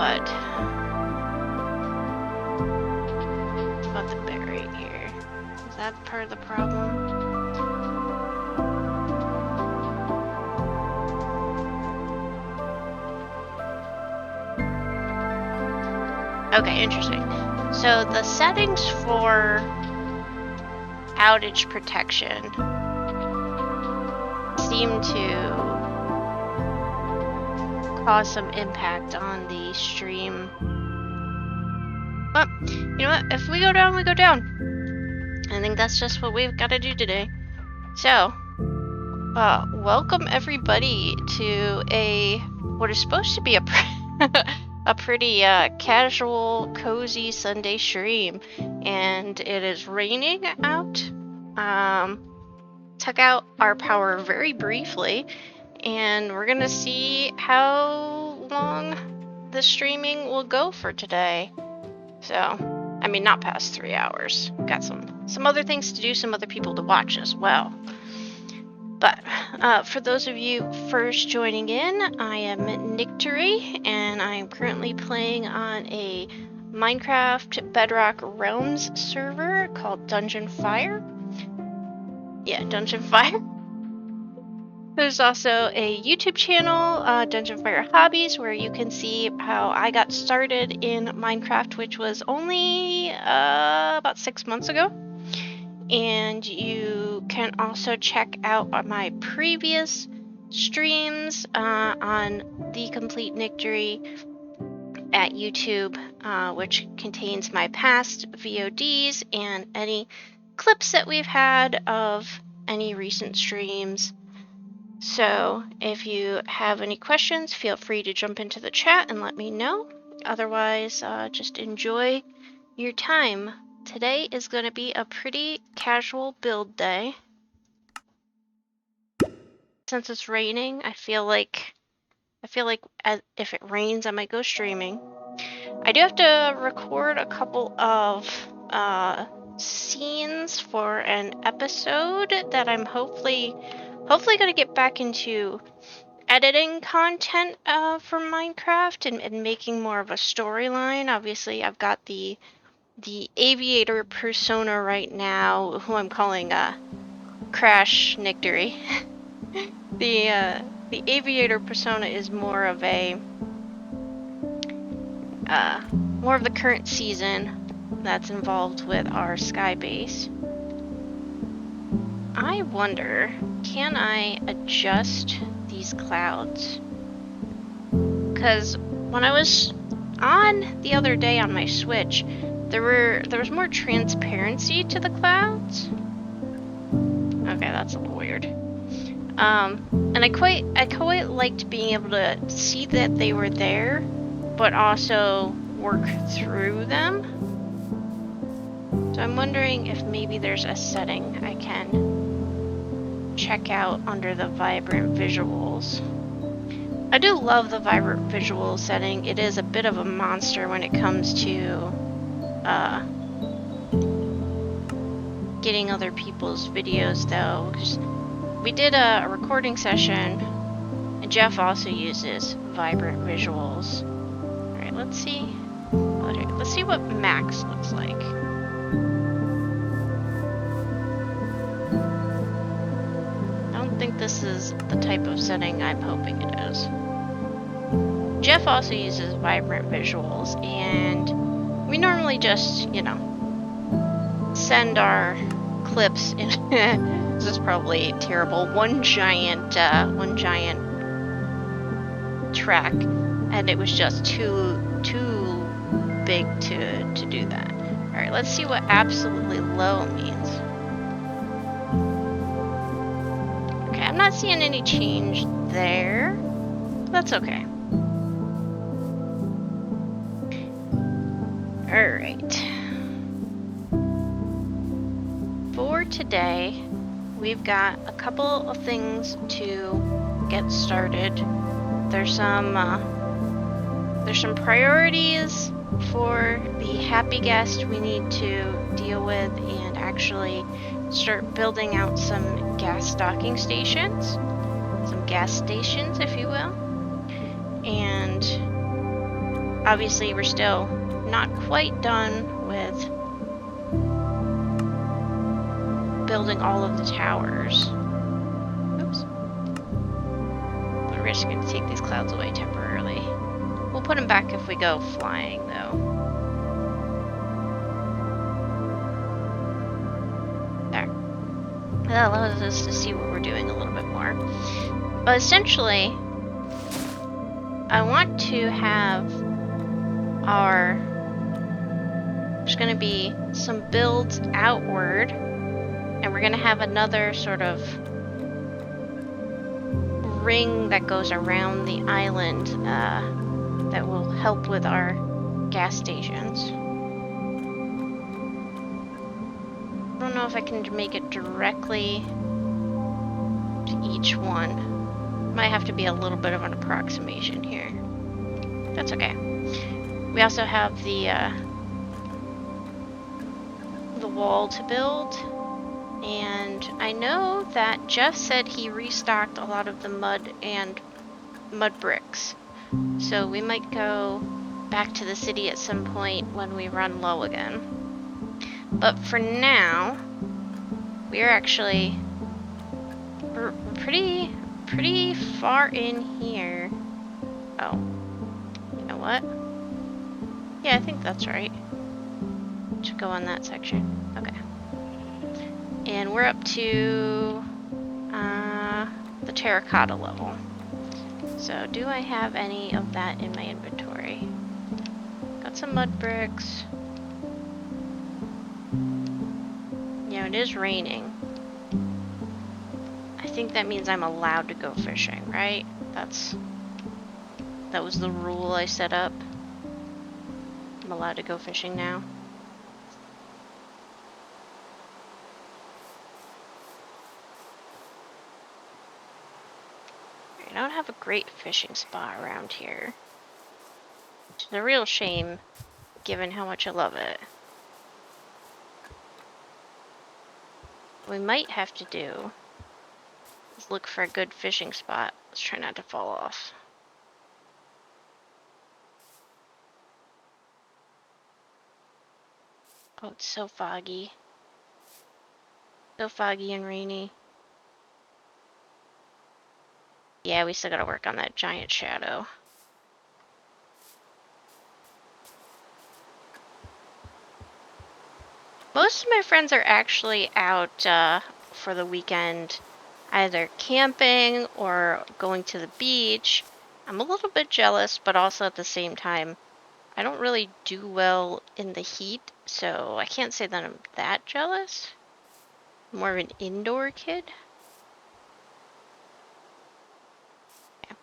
VOD. About the bit right here. Is that part of the problem? Okay, interesting. So the settings for outage protection seem to cause some impact on the stream. But you know what? If we go down, we go down. I think that's just what we've got to do today. So, welcome everybody to what is supposed to be a a pretty casual, cozy Sunday stream, and it is raining out. Took out our power very briefly, and we're gonna see how long the streaming will go for today. So, I mean, not past 3 hours. Got some other things to do, some other people to watch as well. But for those of you first joining in, I am Nictory, and I am currently playing on a Minecraft Bedrock Realms server called Dungeonfire. Yeah, Dungeonfire. There's also a YouTube channel, Dungeonfire Hobbies, where you can see how I got started in Minecraft, which was only about 6 months ago. And you can also check out my previous streams on TheCompleteNictory at YouTube, which contains my past VODs and any clips that we've had of any recent streams. So if you have any questions, feel free to jump into the chat and let me know. Otherwise, just enjoy your time. Today is going to be a pretty casual build day. Since it's raining, I feel like if it rains, I might go streaming. I do have to record a couple of scenes for an episode that I'm hopefully going to get back into editing content for Minecraft and making more of a storyline. Obviously, I've got the aviator persona right now, who I'm calling Crash Nictory. The aviator persona is more of the current season that's involved with our sky base. I wonder, can I adjust these clouds? Because when I was on the other day on my Switch, there was more transparency to the clouds. Okay, that's a little weird. And I quite liked being able to see that they were there, but also work through them. So I'm wondering if maybe there's a setting I can check out under the vibrant visuals. I do love the vibrant visual setting. It is a bit of a monster when it comes to getting other people's videos, though. We did a recording session, and Jeff also uses vibrant visuals. Alright, let's see what Max looks like. I don't think this is the type of setting I'm hoping it is. Jeff also uses vibrant visuals, and we normally just, send our clips in. This is probably terrible. One giant track, and it was just too big to do that. All right, let's see what absolutely low means. Okay, I'm not seeing any change there. That's okay. All right. For today, we've got a couple of things to get started. There's some priorities for the happy guest we need to deal with and actually start building out some gas docking stations, some gas stations, if you will. And obviously we're still not quite done with building all of the towers. Oops. But we're just going to take these clouds away temporarily. We'll put them back if we go flying, though. There. That allows us to see what we're doing a little bit more. But essentially, I want to have there's going to be some builds outward, and we're going to have another sort of ring that goes around the island that will help with our gas stations. I don't know if I can make it directly to each one. Might have to be a little bit of an approximation here. That's okay. We also have the wall to build, and I know that Jeff said he restocked a lot of the mud bricks, so we might go back to the city at some point when we run low again. But for now, we're actually pretty far in here. Oh, you know what? Yeah, I think that's right. Should go on that section. Okay. And we're up to the terracotta level. So do I have any of that in my inventory? Got some mud bricks. Yeah, it is raining. I think that means I'm allowed to go fishing, right? That was the rule I set up. I'm allowed to go fishing now. I don't have a great fishing spot around here. It's a real shame, given how much I love it. What we might have to do is look for a good fishing spot. Let's try not to fall off. Oh, it's so foggy. So foggy and rainy. Yeah, we still gotta work on that giant shadow. Most of my friends are actually out for the weekend, either camping or going to the beach. I'm a little bit jealous, but also at the same time, I don't really do well in the heat, so I can't say that I'm that jealous. I'm more of an indoor kid. Yeah.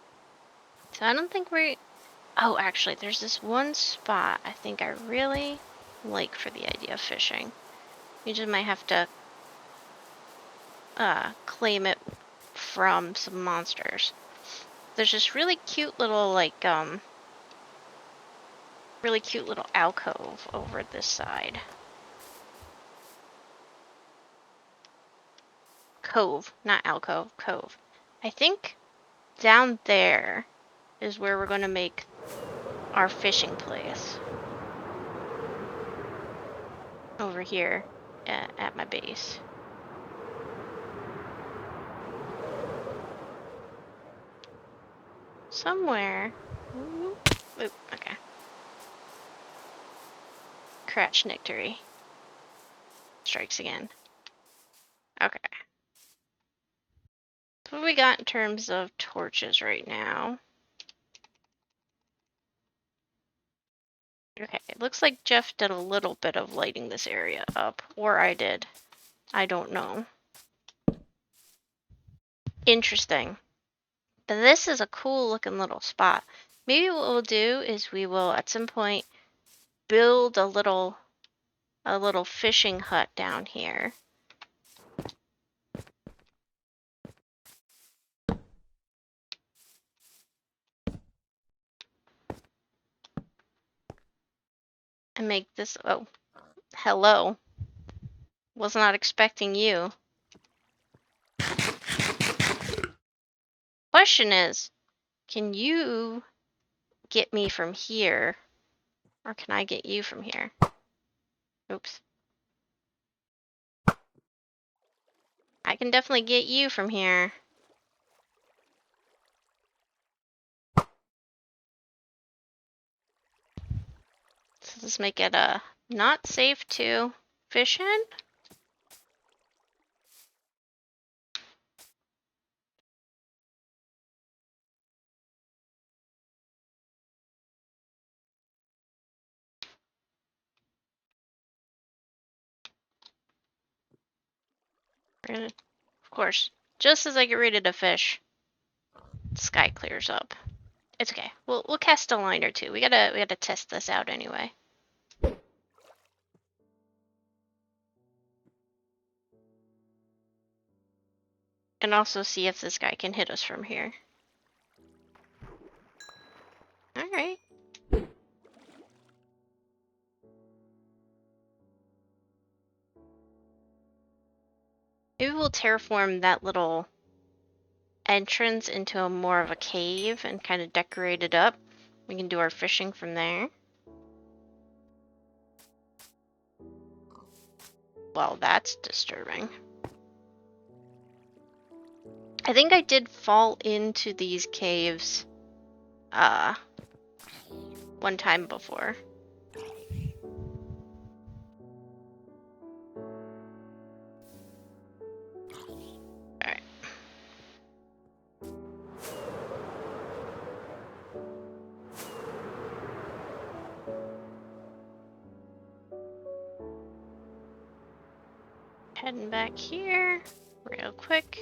So I don't think we're... Oh, actually, there's this one spot I think I really like for the idea of fishing. You just might have to claim it from some monsters. There's this really cute little, like, really cute little alcove over this side. Cove, not alcove, cove. I think down there is where we're going to make our fishing place. Over here at my base. Somewhere. Oop, okay. Cratch Nictory. Strikes again. Okay. So what we got in terms of torches right now? Okay, it looks like Jeff did a little bit of lighting this area up. Or I did. I don't know. Interesting. But this is a cool looking little spot. Maybe what we'll do is we will at some point build a little fishing hut down here. And make this, oh, hello. Was not expecting you. Question is, can you get me from here Or can I get you from here? Oops. I can definitely get you from here. So let's make it not safe to fish in. Of course, just as I get ready to fish, the sky clears up. It's okay. We'll cast a line or two. We gotta test this out anyway. And also see if this guy can hit us from here. Alright. Maybe we'll terraform that little entrance into a more of a cave and kind of decorate it up. We can do our fishing from there. Well, that's disturbing. I think I did fall into these caves one time before. Alright. Heading back here real quick.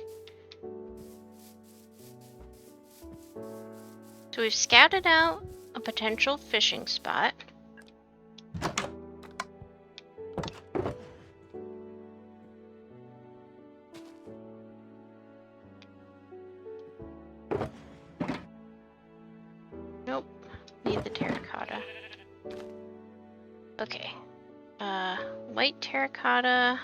So we've scouted out a potential fishing spot. Nope. Need the terracotta. Okay. White terracotta.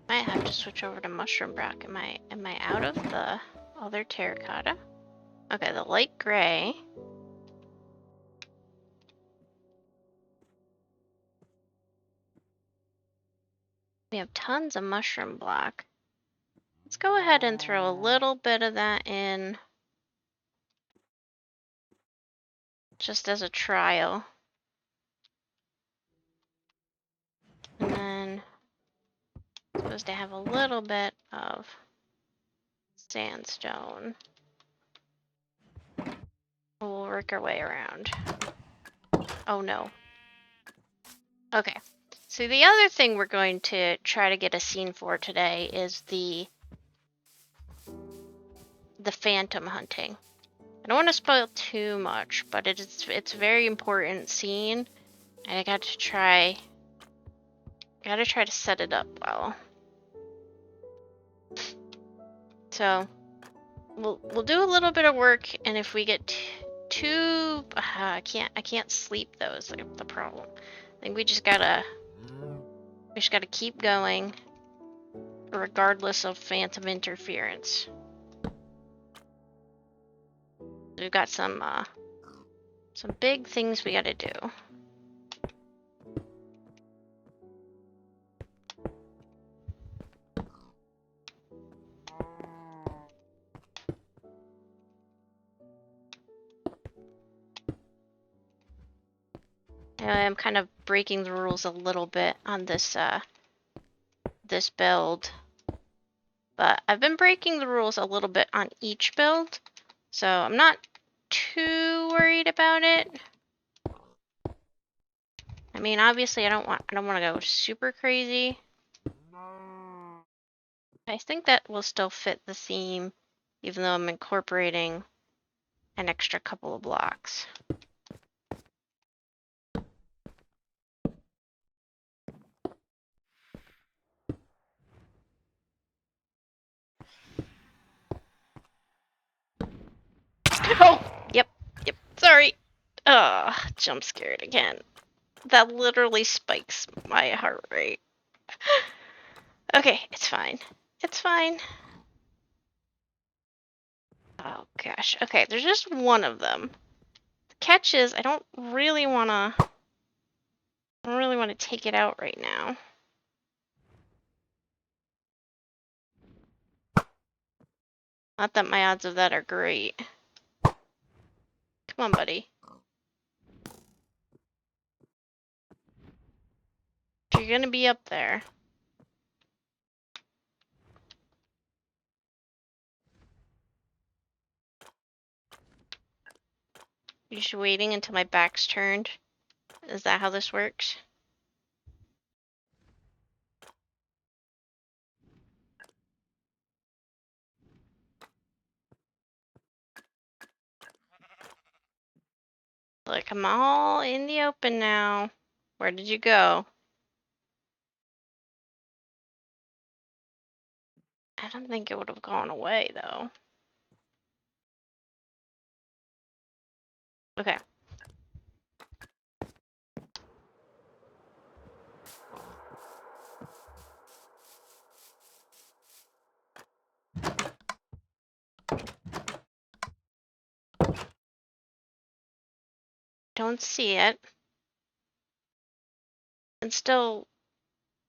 Might have to switch over to mushroom rock. Am I out of the other terracotta? Okay, the light gray. We have tons of mushroom block. Let's go ahead and throw a little bit of that in just as a trial. And then I'm supposed to have a little bit of sandstone. We'll work our way around. Oh no. Okay. So the other thing we're going to try to get a scene for today is the phantom hunting. I don't want to spoil too much, but it's a very important scene, and I gotta try to set it up well. So we'll do a little bit of work, and if we get too I can't sleep though is the problem. I think we just gotta keep going regardless of phantom interference. We've got some big things we gotta do. I'm kind of breaking the rules a little bit on this this build, but I've been breaking the rules a little bit on each build, so I'm not too worried about it. I mean, obviously, I don't want to go super crazy. I think that will still fit the theme, even though I'm incorporating an extra couple of blocks. Oh, yep, sorry. Ugh, jump scared again. That literally spikes my heart rate. Okay, it's fine. It's fine. Oh gosh. Okay, there's just one of them. The catch is I don't really wanna take it out right now. Not that my odds of that are great. Come on, buddy. You're gonna be up there. You're just waiting until my back's turned. Is that how this works? Look, I'm all in the open now. Where did you go? I don't think it would have gone away, though. Okay. Don't see it. It's still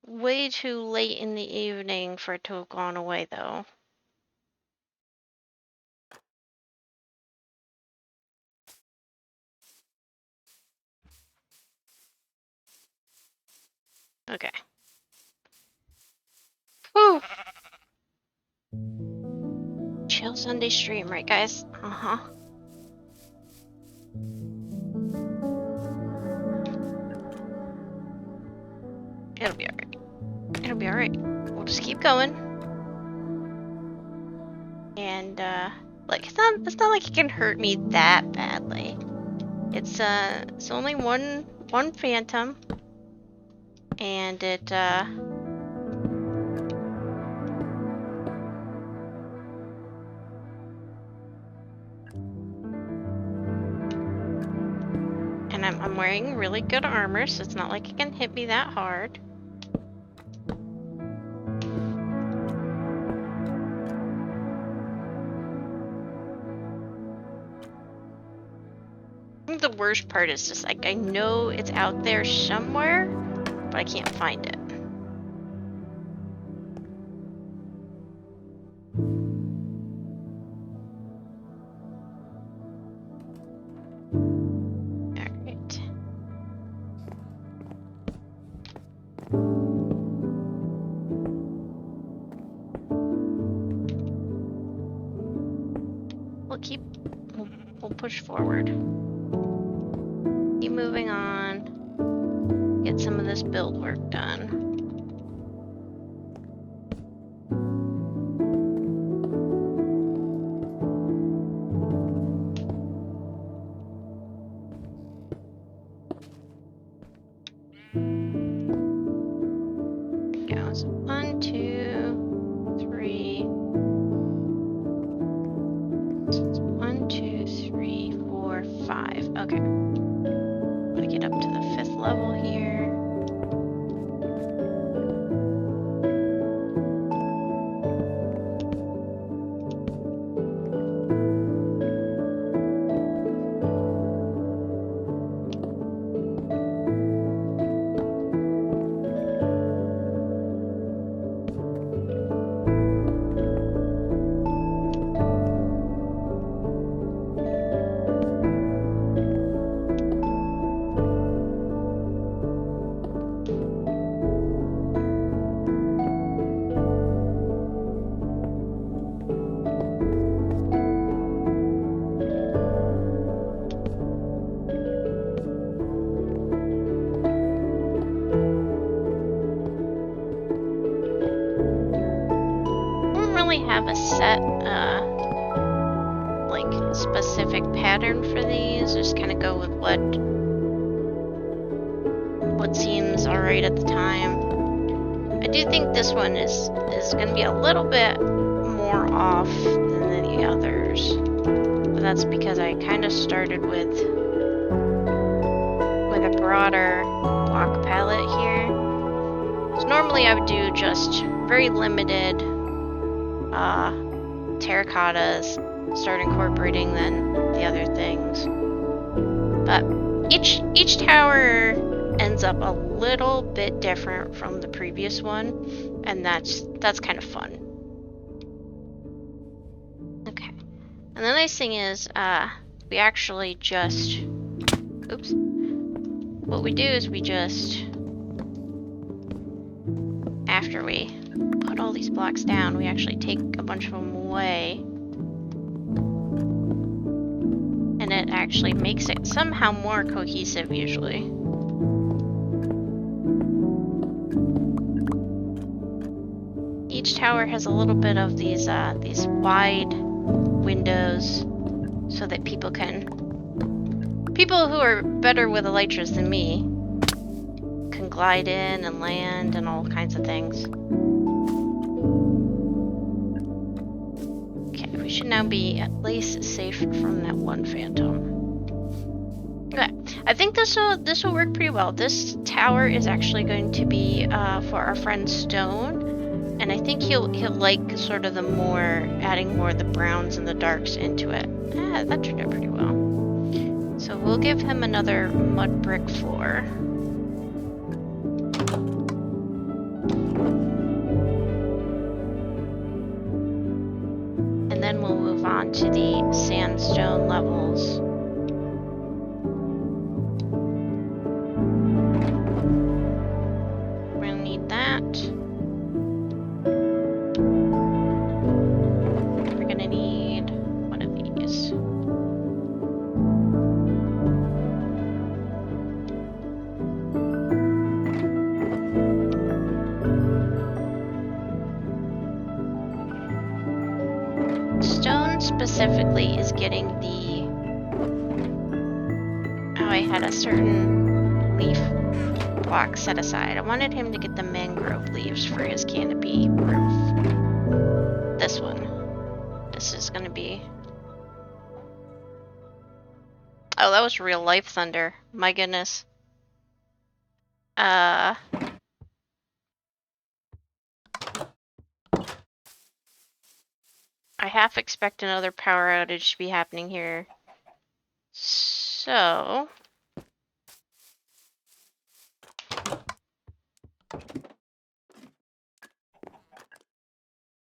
way too late in the evening for it to have gone away, though. Okay. Whew. Chill Sunday stream, right, guys? Uh-huh. It'll be alright. It'll be alright. We'll just keep going. And, like, it's not like it can hurt me that badly. It's only one phantom. And it, and I'm wearing really good armor, so it's not like it can hit me that hard. I think the worst part is just like I know it's out there somewhere, but I can't find it. Alright. We'll push forward. Keep moving on. Get some of this build work done. So 1, 2, 3. 1, 2, 3, 4, 5. Okay. I'm gonna get up to the 5th level here. Have a set like specific pattern for these. Just kind of go with what seems alright at the time. I do think this one is gonna be a little bit more off than the others, but that's because I kind of started with a broader block palette here. So normally I would do just very limited terracottas, start incorporating then the other things. But each tower ends up a little bit different from the previous one, and that's kind of fun. Okay. And the nice thing is, we actually just, oops. What we do is we just, after we put all these blocks down, we actually take a bunch of them away. And it actually makes it somehow more cohesive usually. Each tower has a little bit of these wide windows so that people who are better with elytras than me can glide in and land and all kinds of things. Okay, we should now be at least safe from that one phantom. Okay, I think this will work pretty well. This tower is actually going to be for our friend Stone. And I think he'll like sort of adding more of the browns and the darks into it. Yeah, that turned out pretty well. So we'll give him another mud brick floor. And then we'll move on to the sandstone levels. We're gonna need that. Specifically is getting the... Oh, I had a certain leaf block set aside. I wanted him to get the mangrove leaves for his canopy roof. This one. This is gonna be... Oh, that was real life thunder. My goodness. I half expect another power outage to be happening here. So...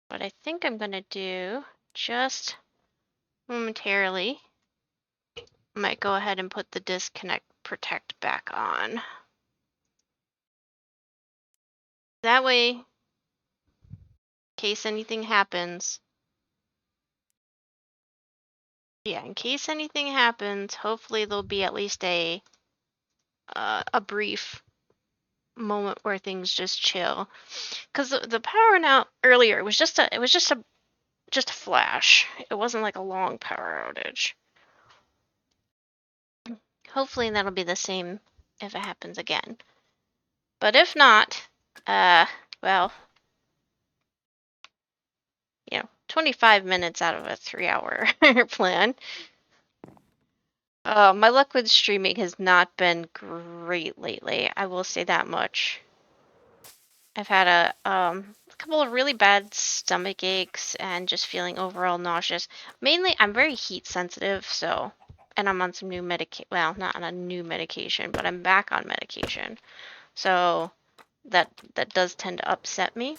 What I think I'm gonna do, just momentarily, I might go ahead and put the disconnect protect back on. That way, in case anything happens, hopefully there'll be at least a brief moment where things just chill. Because the power out earlier, it was just a flash. It wasn't like a long power outage. Hopefully that'll be the same if it happens again. But if not, well, 25 minutes out of a 3-hour plan. My luck with streaming has not been great lately. I will say that much. I've had a couple of really bad stomach aches and just feeling overall nauseous. Mainly, I'm very heat sensitive, so, and I'm on some new medication. Well, not on a new medication, but I'm back on medication. So that does tend to upset me.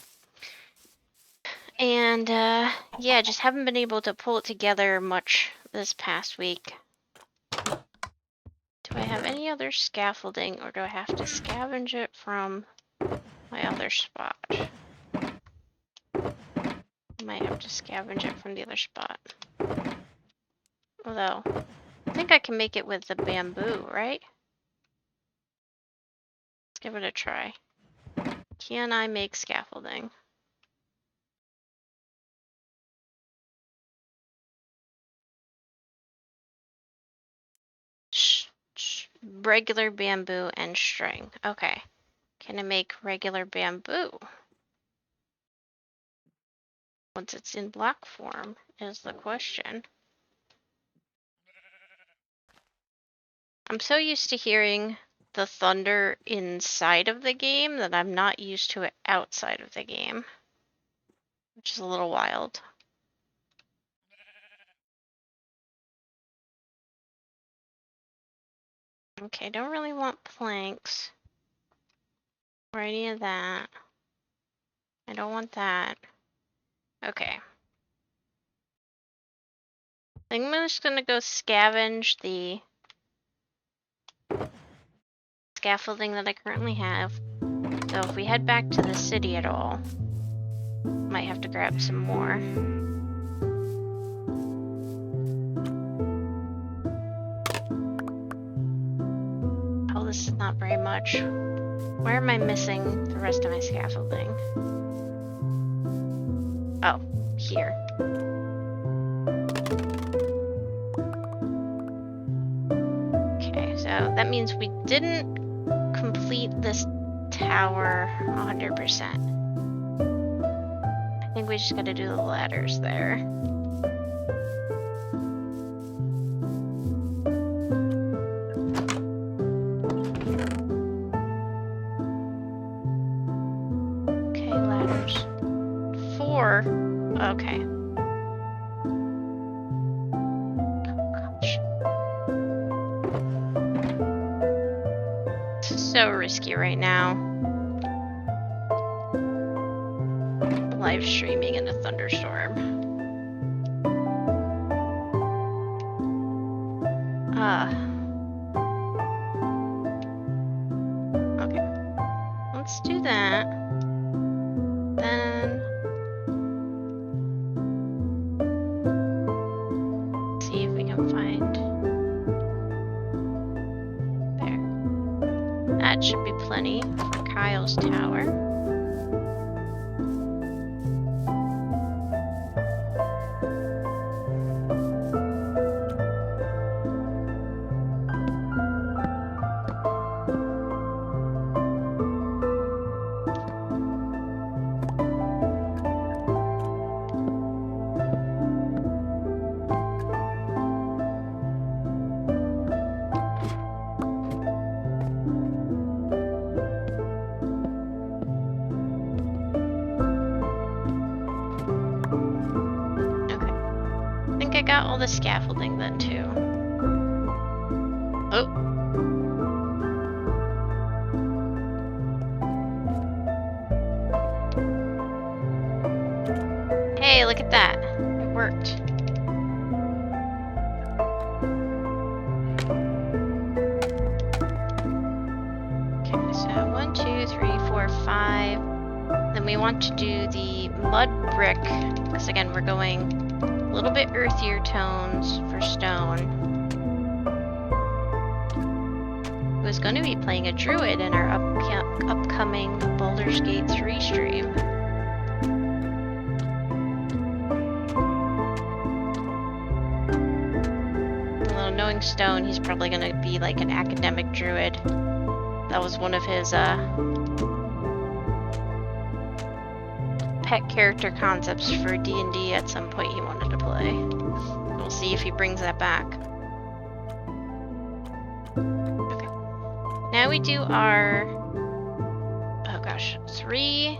And yeah, just haven't been able to pull it together much this past week. Do I have any other scaffolding, or do I have to scavenge it from my other spot? I might have to scavenge it from the other spot. Although, I think I can make it with the bamboo, right? Let's give it a try. Can I make scaffolding? Regular bamboo and string. Okay. Can I make regular bamboo? Once it's in block form is the question. I'm so used to hearing the thunder inside of the game that I'm not used to it outside of the game, which is a little wild. Okay, don't really want planks or any of that. I don't want that. Okay. I think I'm just gonna go scavenge the scaffolding that I currently have. So if we head back to the city at all, might have to grab some more. Oh, this is not very much. Where am I missing the rest of my scaffolding? Oh, here. Okay, so that means we didn't complete this tower 100%. I think we just gotta do the ladders there. Okay, ladders. 4. Okay. So risky right now. Live streaming in a thunderstorm. Okay. Let's do that. Then see if we can find there. That should be plenty for Kyle's tower. I got all the scaffolding then too. Oh. Hey, look at that. It worked. Okay, so 1, 2, 3, 4, 5. Then we want to do the mud brick, because again, we're going a little bit earthier tones for stone. Who's going to be playing a druid in our upcoming Baldur's Gate 3 stream. Although knowing Stone, he's probably going to be like an academic druid. That was one of his pet character concepts for D&D at some point he wanted to play. We'll see if he brings that back. Okay. Now we do our, oh gosh, three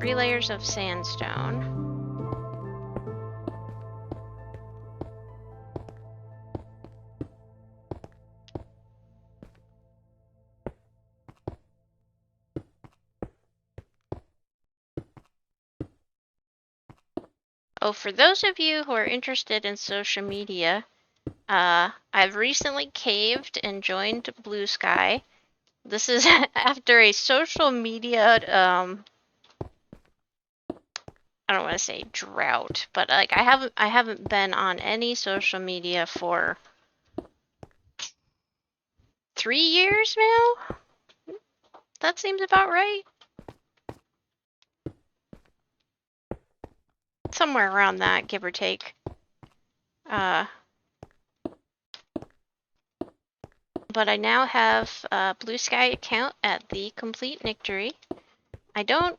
layers of sandstone. Oh, for those of you who are interested in social media, I've recently caved and joined Blue Sky. This is after a social media, I don't want to say drought, but like I haven't been on any social media for 3 years now. That seems about right. Somewhere around that, give or take. But I now have a Blue Sky account at TheCompleteNictory. I don't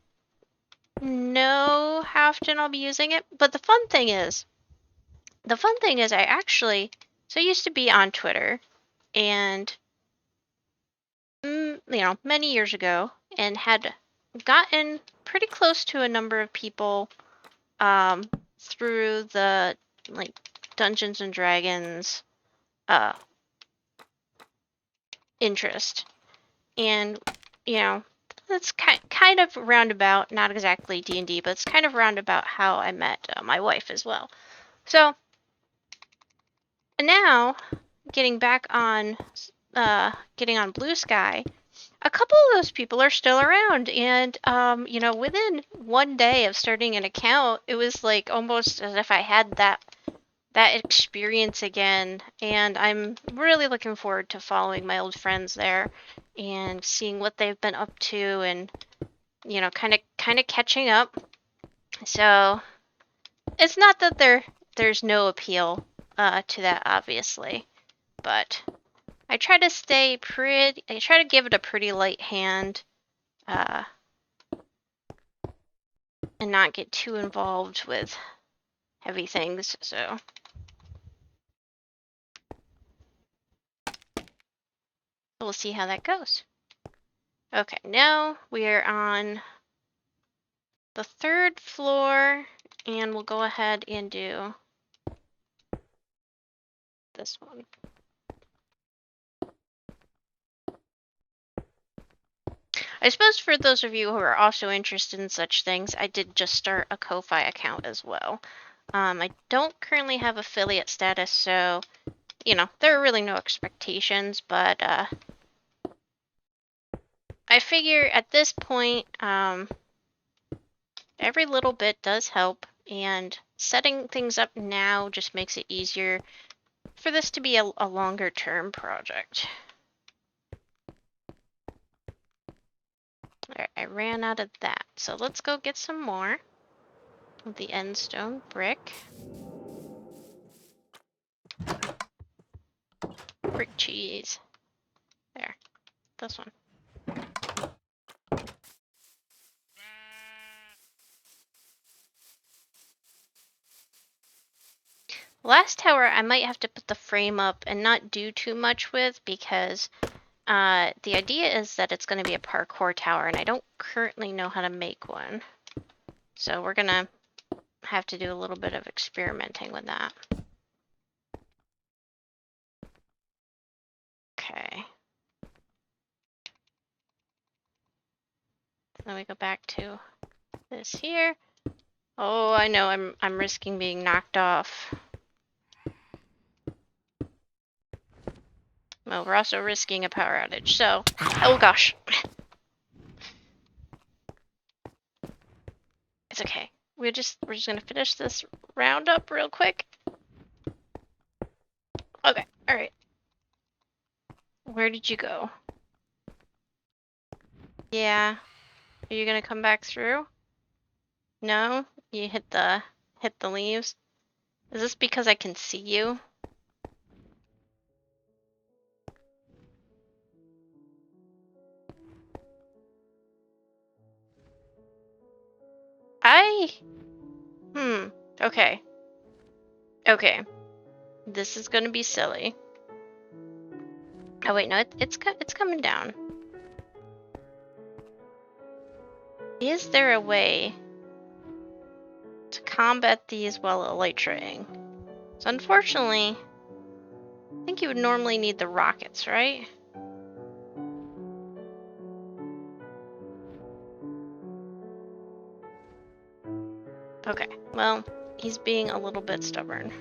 know how often I'll be using it, but the fun thing is I actually, so I used to be on Twitter, and many years ago, and had gotten pretty close to a number of people through the like Dungeons and Dragons interest. And that's kind of roundabout, not exactly D&D, but it's kind of roundabout how I met my wife as well. So now getting back on Blue Sky, a couple of those people are still around, and within one day of starting an account, it was like almost as if I had that experience again, and I'm really looking forward to following my old friends there and seeing what they've been up to, and kind of catching up. So it's not that there's no appeal to that, obviously, but I try to give it a pretty light hand, and not get too involved with heavy things. So we'll see how that goes. Okay, now we are on the 3rd floor, and we'll go ahead and do this one. I suppose for those of you who are also interested in such things, I did just start a Ko-Fi account as well. I don't currently have affiliate status, so there are really no expectations, but I figure at this point, every little bit does help, and setting things up now just makes it easier for this to be a longer term project. Alright, I ran out of that, so let's go get some more of the endstone brick. Brick cheese. There, this one. Last tower I might have to put the frame up and not do too much with, because the idea is that it's going to be a parkour tower, and I don't currently know how to make one. So we're going to have to do a little bit of experimenting with that. Okay. Then we go back to this here. Oh, I know I'm risking being knocked off. Well, we're also risking a power outage, so... Oh gosh. It's okay. We're just gonna finish this round up real quick. Okay, alright. Where did you go? Yeah. Are you gonna come back through? No? You hit the leaves? Is this because I can see you? Okay. Okay. This is gonna be silly. Oh wait, no, it's coming down. Is there a way to combat these while elytraing? So unfortunately, I think you would normally need the rockets, right? Okay, well, he's being a little bit stubborn.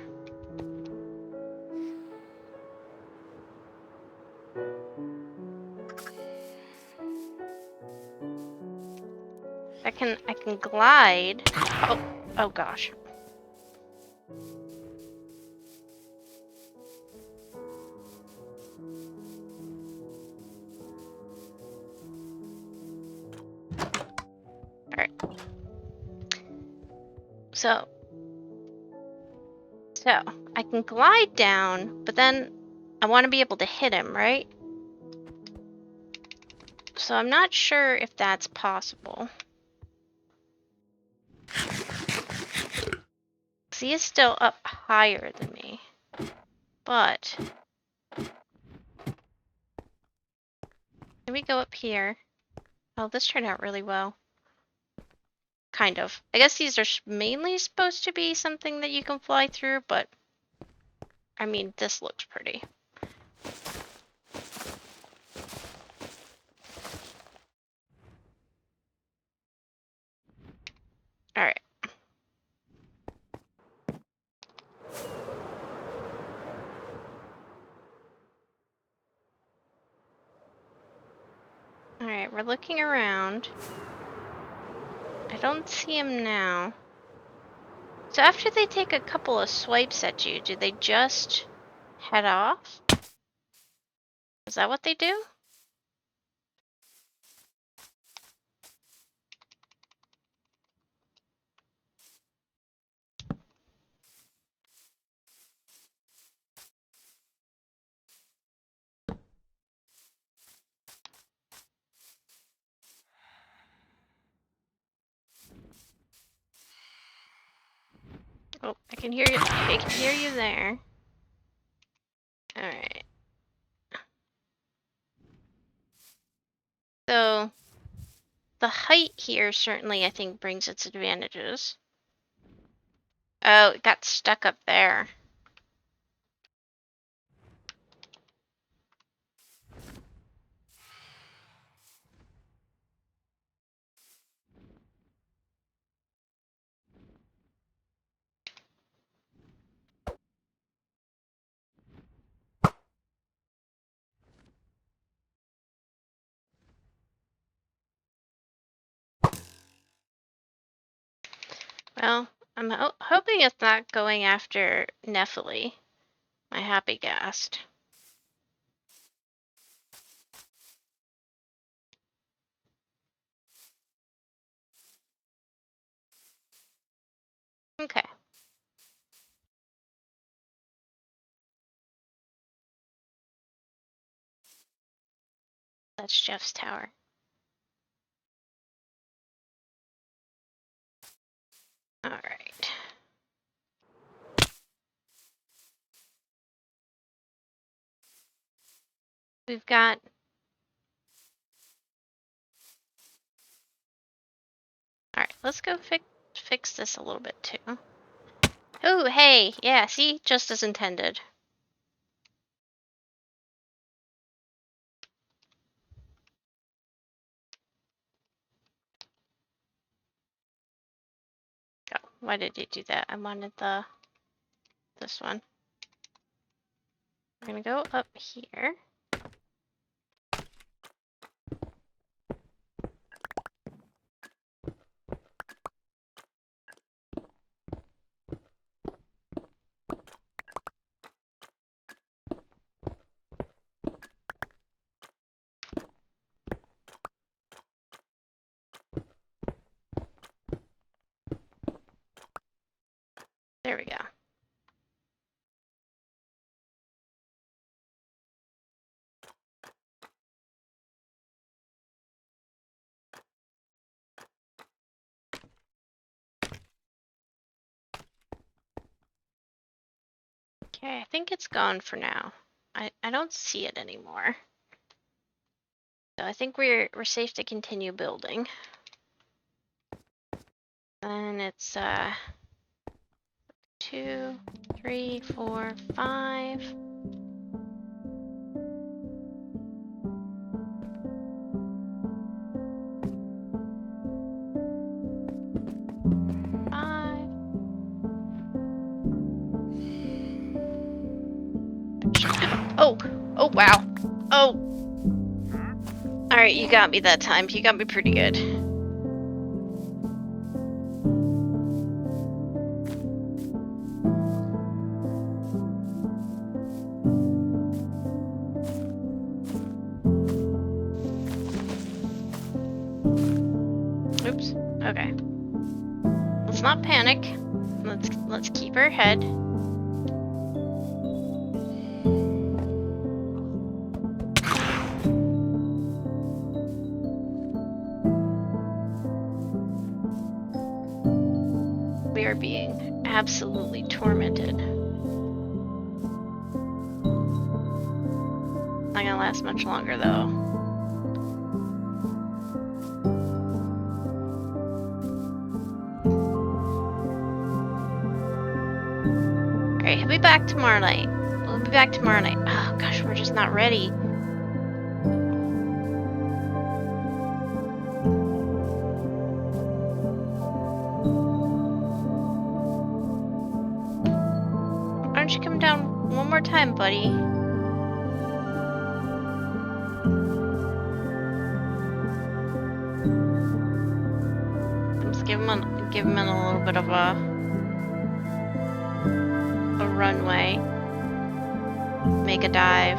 I can glide. Oh gosh. Alright. So I can glide down, but then I want to be able to hit him, right? So I'm not sure if that's possible. He is still up higher than me, but Can we go up here? Oh, this turned out really well. Kind of. I guess these are mainly supposed to be something that you can fly through, but I mean, this looks pretty. Alright. Alright, we're looking around. I don't see him now. So after they take a couple of swipes at you, do they just head off? Is that what they do? Oh, I can hear you. I can hear you there. Alright. So, the height here certainly, I think, brings its advantages. Oh, it got stuck up there. Well, I'm hoping it's not going after Nephili, my happy ghast. Okay. That's Jeff's tower. Alright. We've got... Alright, let's go fix this a little bit too. Oh, hey! Yeah, see? Just as intended. Oh, why did you do that? I wanted this one. We're gonna go up here. There we go. Okay, I think it's gone for now. I don't see it anymore. So I think we're safe to continue building. And it's 2, 3, 4, 5. Oh! Oh, wow. Oh! Alright, you got me that time. You got me pretty good. Oops. Okay. Let's not panic. Let's keep our head. We are being absolutely tormented. Not gonna last much longer though. be back tomorrow night. We'll be back tomorrow night. Oh gosh, we're just not ready. Why don't you come down one more time, buddy? Let's give him a little bit of a runway. Make a dive.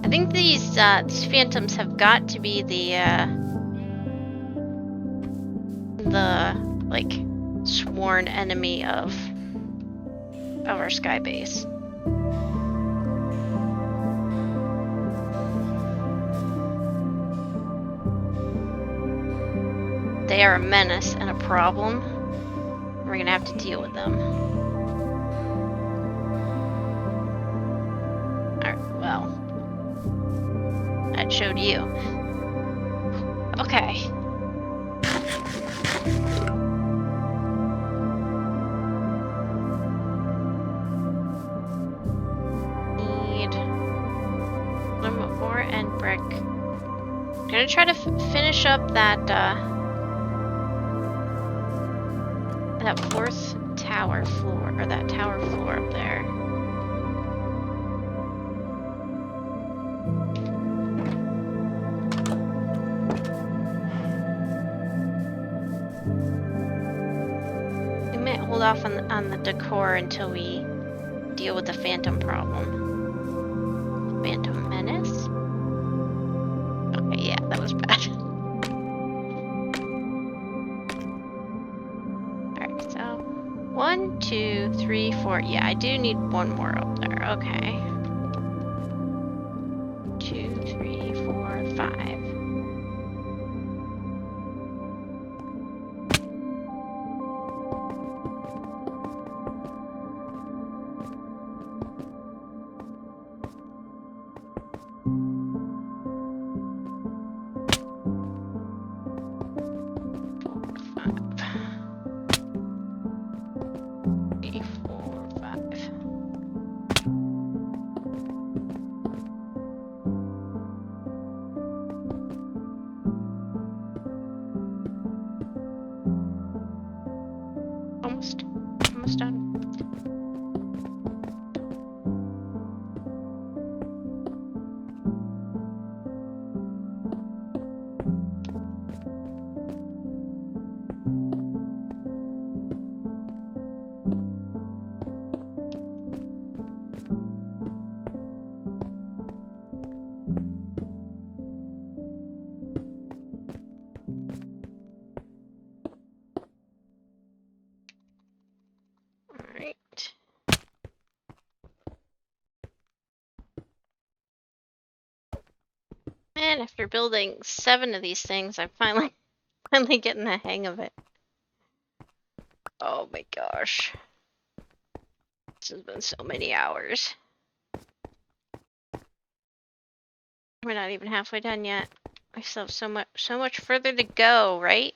I think these phantoms have got to be the like sworn enemy of our sky base. They are a menace and a problem. We're gonna have to deal with them. Alright, well. That showed you. Okay. Need a little bit more end brick. I'm gonna try to finish up that that fourth tower floor, or that tower floor up there. We might hold off on the decor until we deal with the phantom problem. Phantom Menace? Okay, yeah, that was bad. Alright, so 1, 2, 3, 4. Yeah, I do need one more up there. Okay. 2, 3, 4, 5. Almost done. Alright. And after building 7 of these things, I'm finally getting the hang of it. Oh my gosh. This has been so many hours. We're not even halfway done yet. We still have so much further to go, right?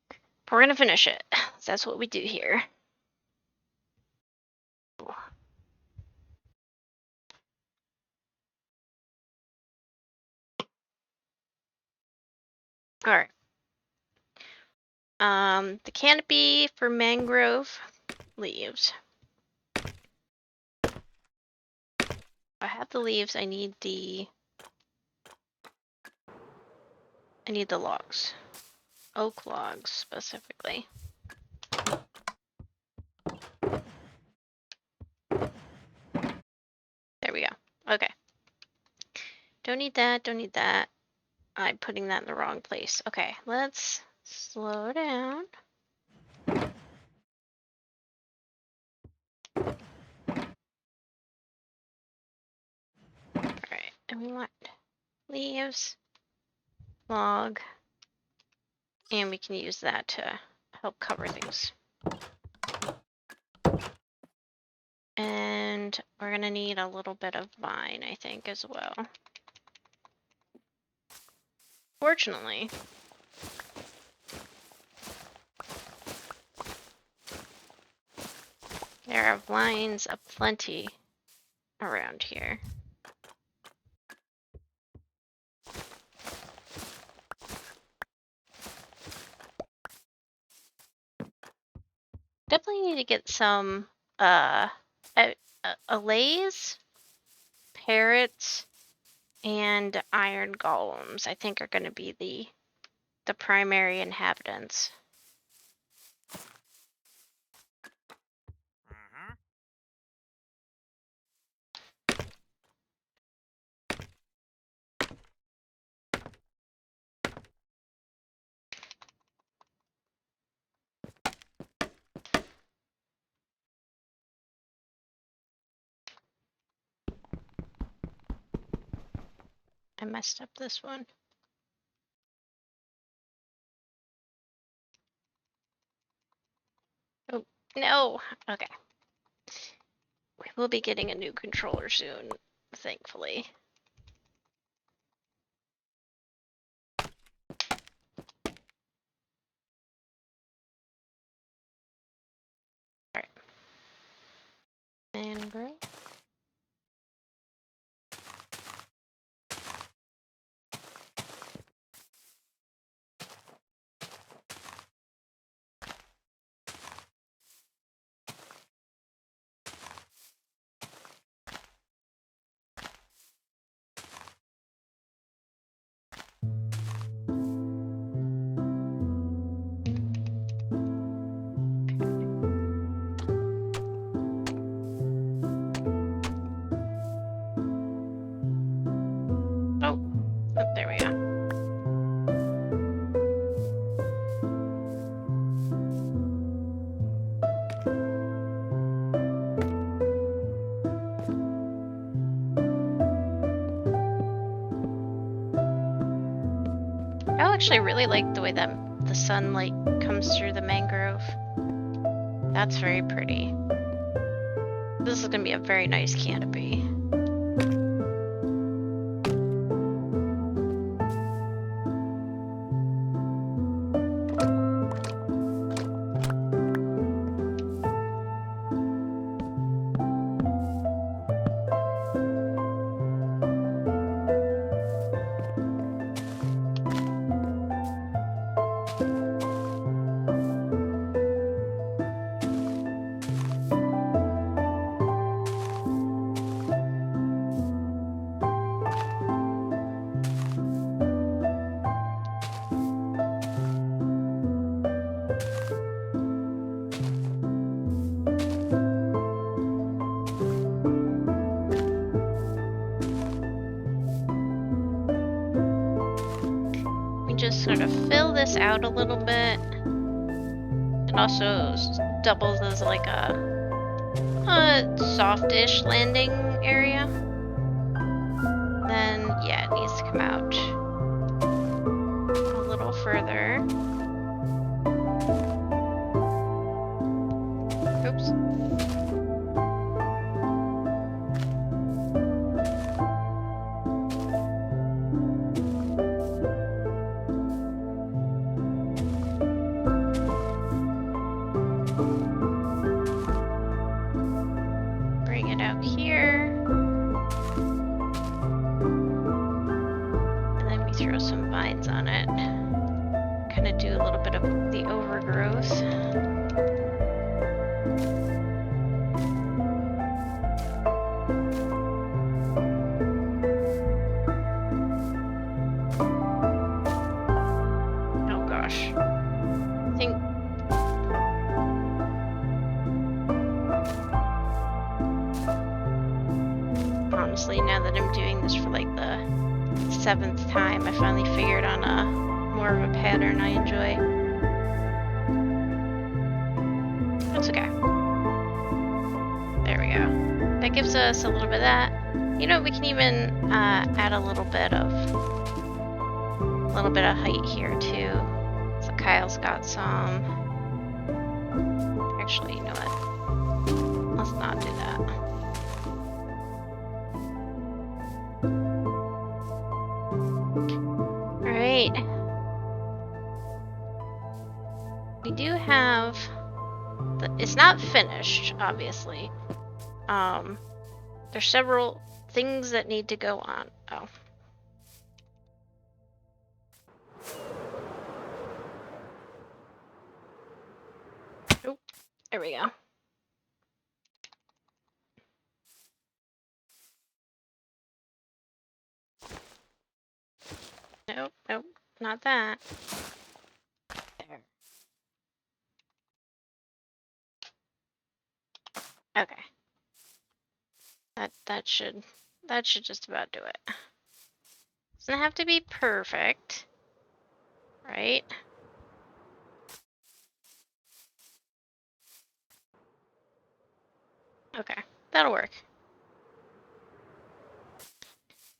But we're gonna finish it. That's what we do here. Alright. The canopy for mangrove leaves. I have the leaves, I need the logs. Oak logs, specifically. There we go. Okay. Don't need that, don't need that. I'm putting that in the wrong place. Okay, let's slow down. Alright, and we want leaves, log, and we can use that to help cover things. And we're gonna need a little bit of vine, I think, as well. Fortunately, There are vines aplenty around here. Definitely need to get some allays, parrots, and iron golems. I think are going to be the primary inhabitants. I messed up this one. Oh, no. Okay. We will be getting a new controller soon, thankfully. Alright. Mangrove. Oh, there we go. I actually really like the way that the sunlight comes through the mangrove. That's very pretty. This is going to be a very nice canopy. Just sort of fill this out a little bit. It also doubles as like a softish landing area. Then yeah, it needs to come out a little further. Oops. Honestly, now that I'm doing this for like the 7th time, I finally figured on more of a pattern I enjoy. That's okay. There we go. That gives us a little bit of that. You know, we can even add a little bit of height here too. So Kyle's got some. Actually, you know what? Let's not do that. Alright. We do have the it's not finished, obviously. There's several things that need to go on. Oh. Oop, there we go. Nope, nope, not that. There. Okay. That should just about do it. Doesn't have to be perfect, right? Okay, that'll work.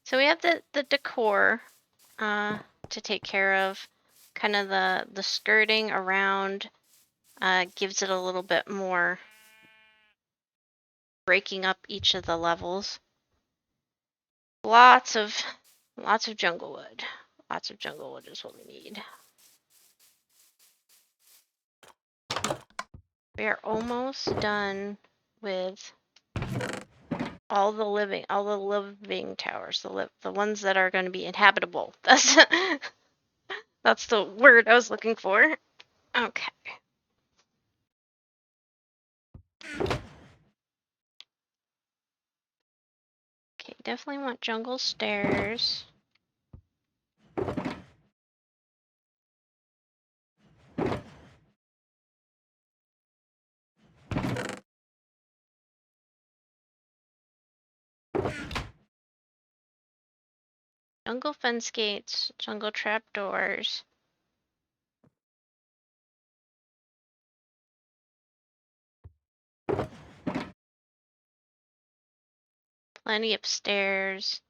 So we have the decor to take care of. Kind of the skirting around gives it a little bit more, breaking up each of the levels. Lots of jungle wood. Lots of jungle wood is what we need. We are almost done with all the living towers, the ones that are going to be inhabitable. That's the word I was looking for. Okay. Okay, definitely want jungle stairs. Jungle fence gates, jungle trapdoors. Plenty of stairs.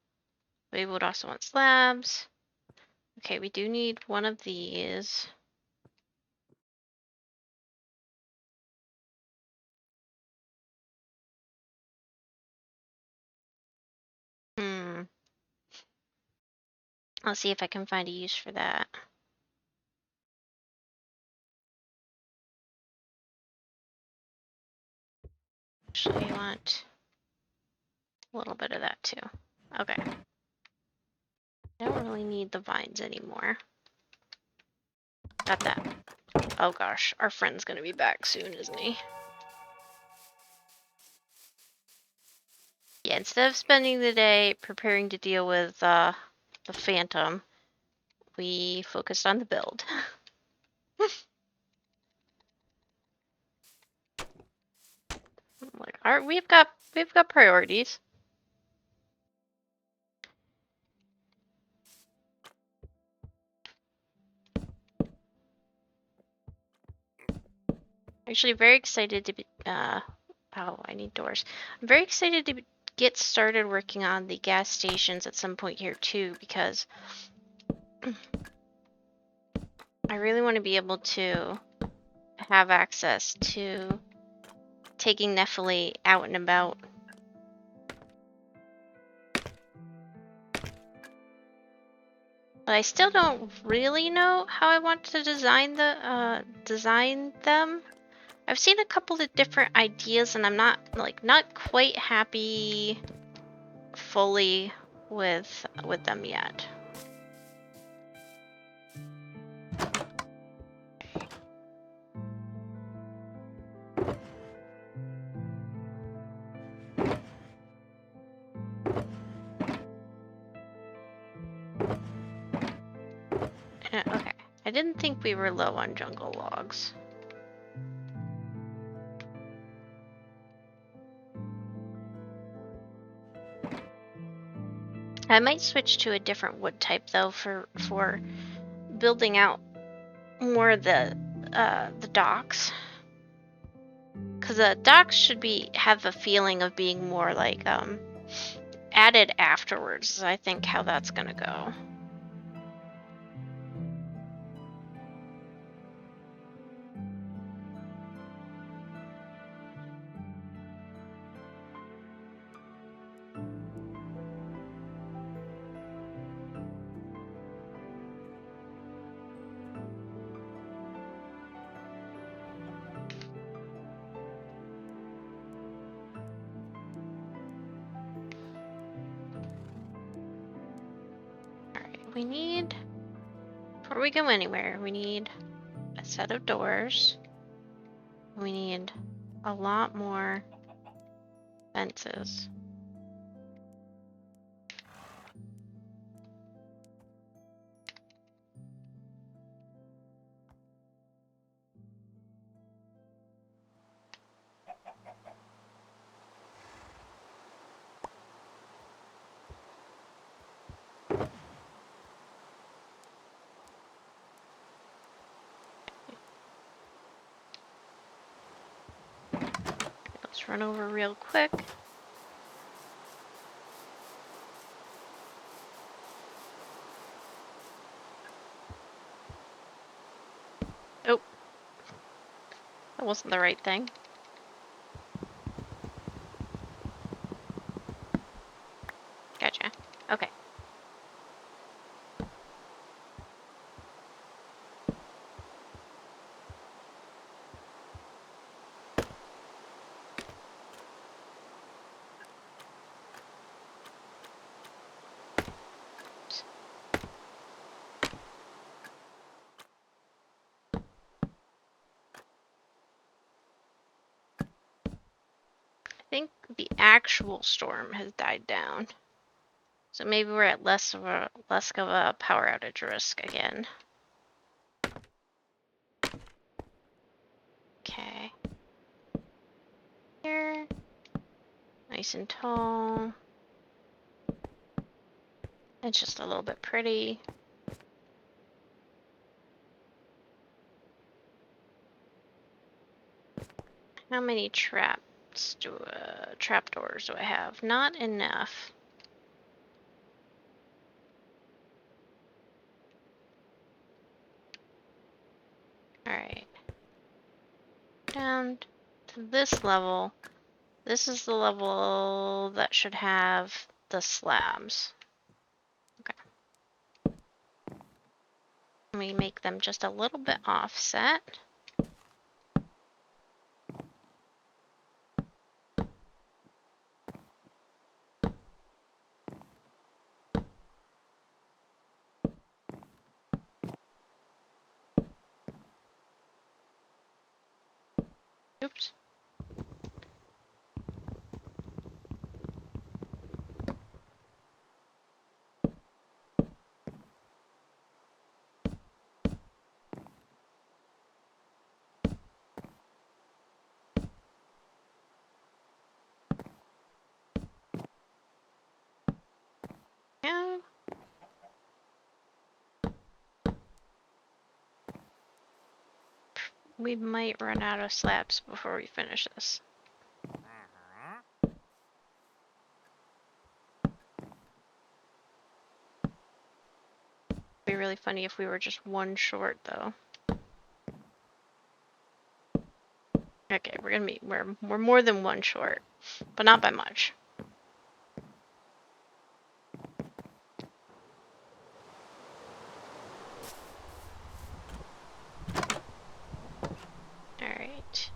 We would also want slabs. Okay, we do need one of these. I'll see if I can find a use for that. Actually, you want a little bit of that too. Okay. I don't really need the vines anymore. Got that. Oh gosh, our friend's gonna be back soon, isn't he? Yeah, instead of spending the day preparing to deal with the phantom, we focused on the build. Like, we've got priorities. Actually, very excited to be. Oh, I need doors. I'm very excited to get started working on the gas stations at some point here too, because I really want to be able to have access to taking Nephili out and about. But I still don't really know how I want to design them. I've seen a couple of different ideas, and I'm not quite happy fully with them yet. Okay, I didn't think we were low on jungle logs. I might switch to a different wood type though for building out more of the docks, because the docks should have a feeling of being more like added afterwards. I think how that's gonna go. we need, before we go anywhere, we need a set of doors. We need a lot more fences. Let's run over real quick. Oh, that wasn't the right thing. Gotcha. Okay. I think the actual storm has died down. So maybe we're at less of a power outage risk again. Okay. Here. Nice and tall. It's just a little bit pretty. How many trapdoors do I have? Not enough. Alright. Down to this level. This is the level that should have the slabs. Okay. Let me make them just a little bit offset. Oops. Yeah. We might run out of slabs before we finish this. It'd be really funny if we were just one short though. Okay, we're more than one short, but not by much. Alright.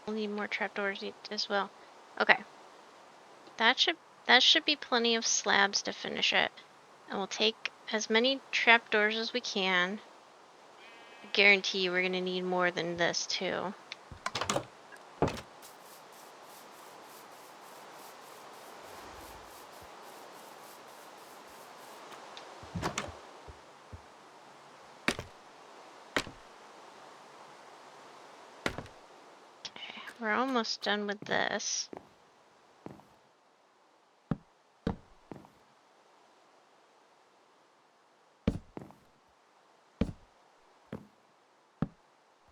We'll need more trapdoors as well. Okay. That should be plenty of slabs to finish it. And we'll take as many trapdoors as we can. I guarantee you we're gonna need more than this too. Okay, we're almost done with this.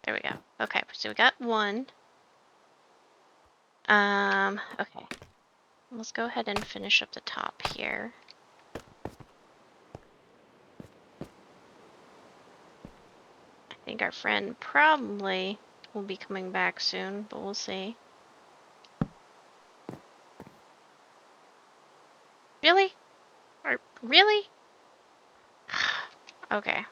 There we go. Okay, so we got one. Okay. Let's go ahead and finish up the top here. I think our friend probably will be coming back soon, but we'll see. Really? Really? Okay.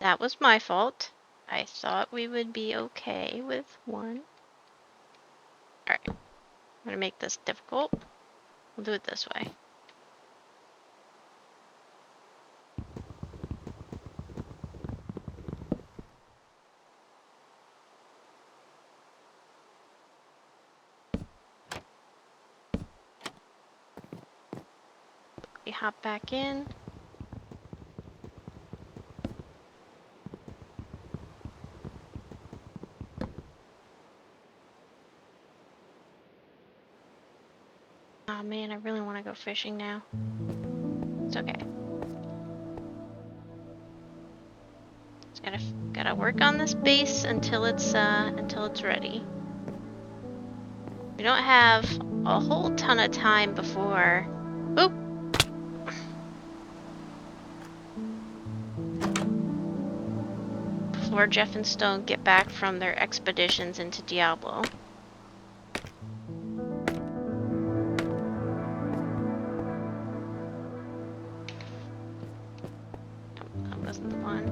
That was my fault. I thought we would be okay with 1. Alright. I'm gonna make this difficult. We'll do it this way. We hop back in. Oh man, I really want to go fishing now. It's okay. Just gotta work on this base until it's ready. We don't have a whole ton of time before. Oop. Before Jeff and Stone get back from their expeditions into Diablo. That wasn't the one.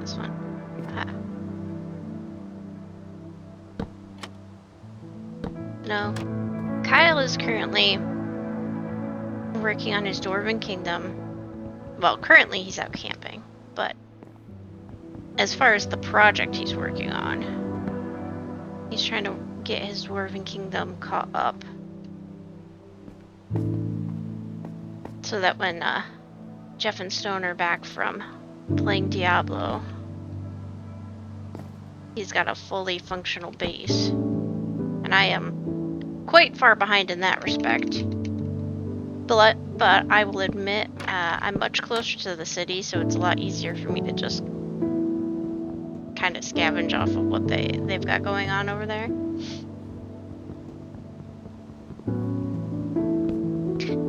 This one. Ah. No. Kyle is currently working on his Dwarven Kingdom. Well, currently he's out camping, but as far as the project he's working on, he's trying to get his Dwarven Kingdom caught up. So that when Jeff and Stone are back from playing Diablo, he's got a fully functional base. And I am quite far behind in that respect. But I will admit, I'm much closer to the city, so it's a lot easier for me to just kind of scavenge off of what they've got going on over there.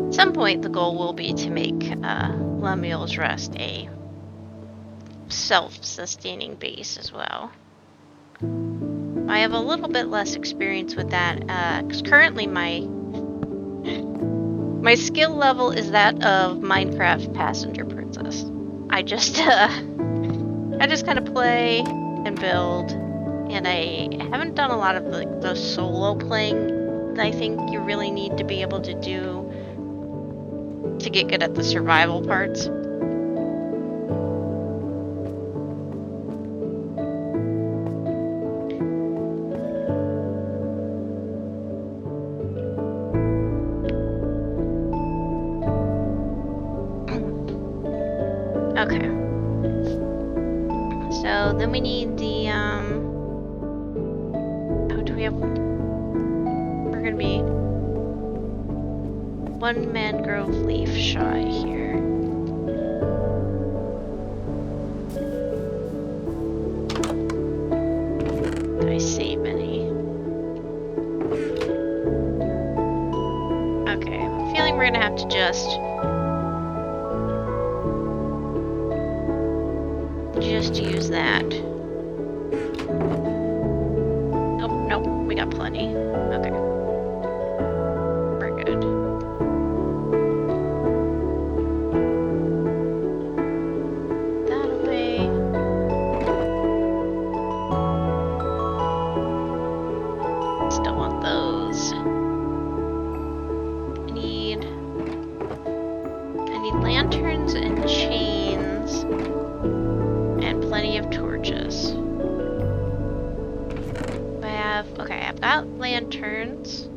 At some point, the goal will be to make Lemuel's Rest a self-sustaining base as well. I have a little bit less experience with that, because currently my skill level is that of Minecraft Passenger Princess. I just kind of play and build, and I haven't done a lot of the solo playing that I think you really need to be able to do to get good at the survival parts. Okay. So then we need the oh, do we have? We're gonna be 1 mangrove leaf shy here. Did I save any? Okay, I'm feeling we're gonna have to just use that. Oh, nope, we got plenty. Okay. We're good. That away. Still want those. I need lanterns and chains. Plenty of torches. I've got lanterns.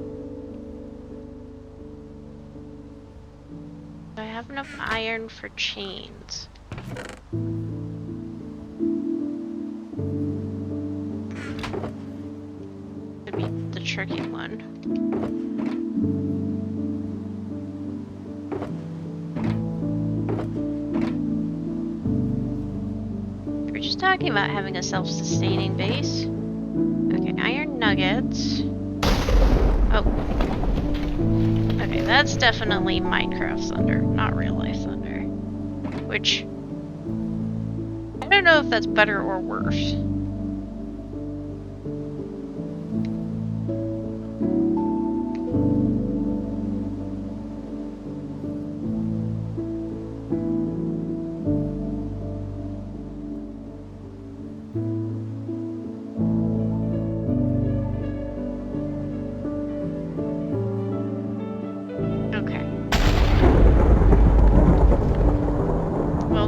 Do I have enough iron for chains? Could be the tricky one. Talking about having a self-sustaining base. Okay, iron nuggets. Oh. Okay, that's definitely Minecraft thunder, not real life thunder. Which, I don't know if that's better or worse.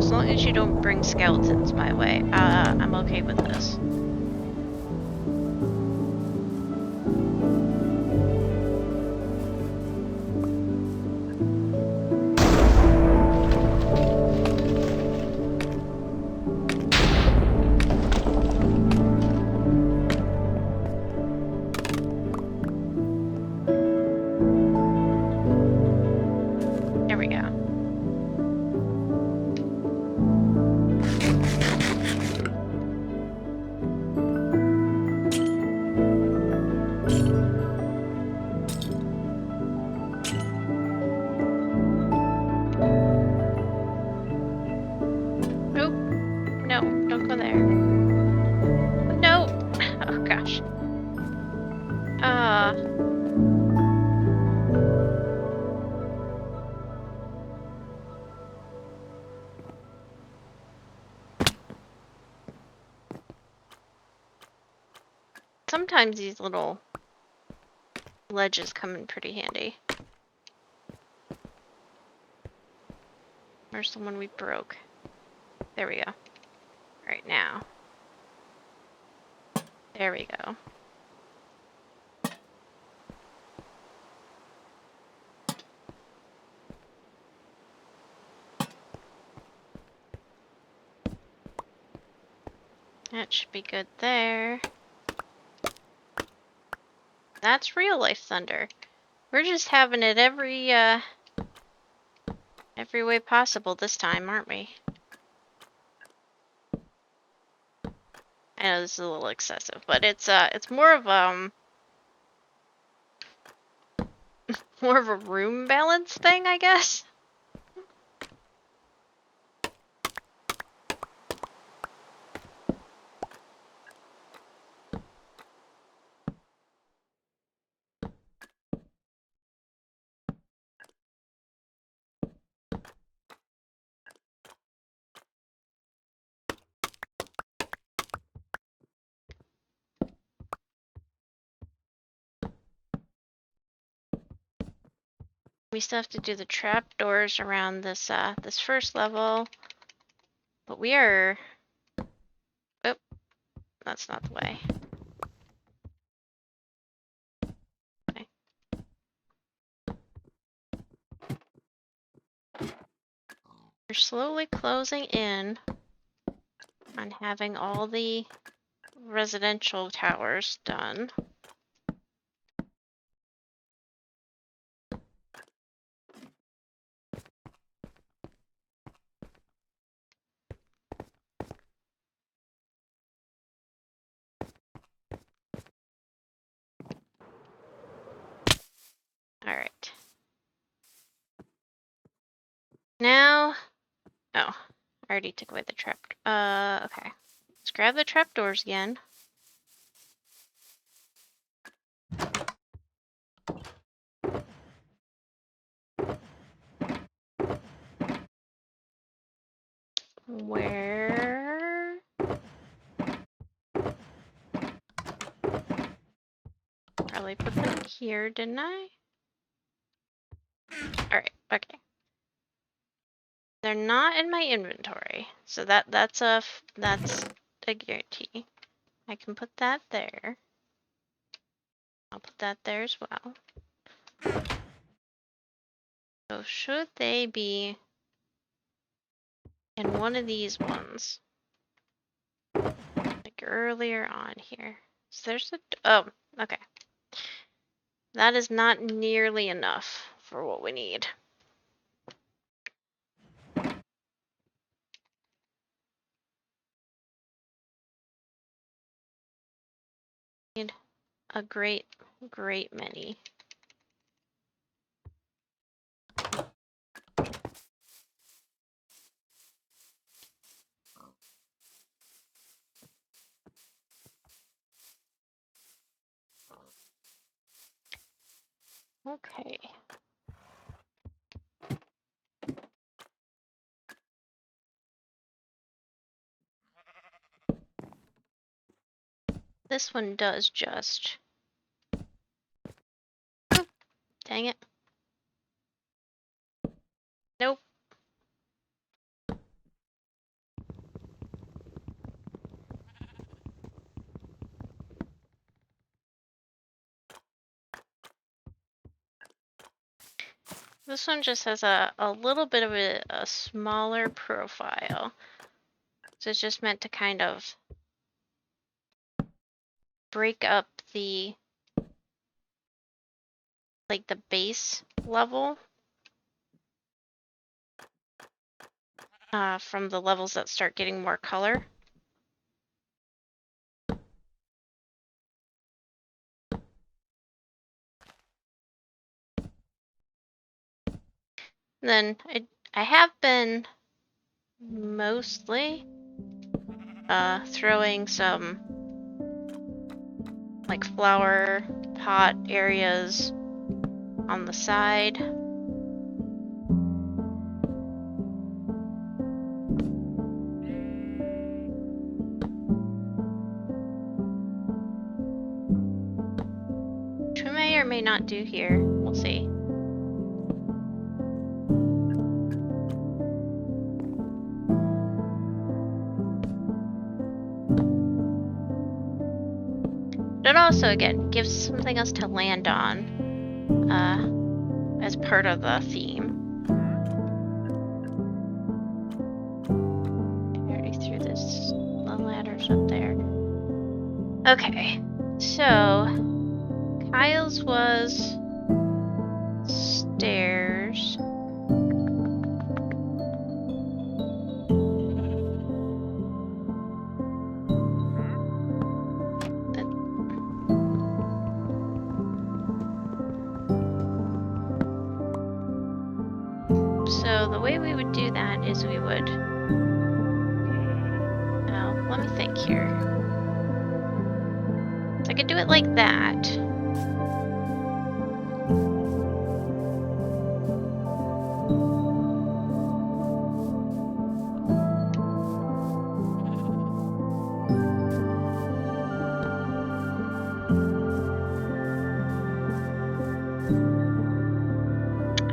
as long as you don't bring skeletons my way, I'm okay with this. There we go. Nope. No, don't go there. No! Oh gosh. Sometimes these little ledges come in pretty handy. Where's the one we broke? There we go. Right now. There we go. That should be good there. That's real life thunder. We're just having it every way possible this time, aren't we? I know this is a little excessive, but it's more of more of a room balance thing, I guess. We still have to do the trapdoors around this this first level, but we are. Oh, that's not the way. Okay. We're slowly closing in on having all the residential towers done. All right. Now, oh, I already took away the trap. Okay. Let's grab the trapdoors again. Where? Probably put them here, didn't I? Alright, okay. They're not in my inventory, so that's a guarantee. I can put that there. I'll put that there as well. So should they be in one of these ones? Like earlier on here. So there's a... Oh, okay. That is not nearly enough for what we need. Need a great many. Okay. This one does just... Oh, dang it. Nope. This one just has a little bit of a smaller profile. So it's just meant to kind of break up the base level from the levels that start getting more color. Then I have been mostly throwing some like flower pot areas on the side. Which we may or may not do here. We'll see. But it also, again, gives something else to land on as part of the theme. I already threw the ladders up there. Okay, so Kyle's was stairs. So the way we would do that is we would, let me think here. I could do it like that.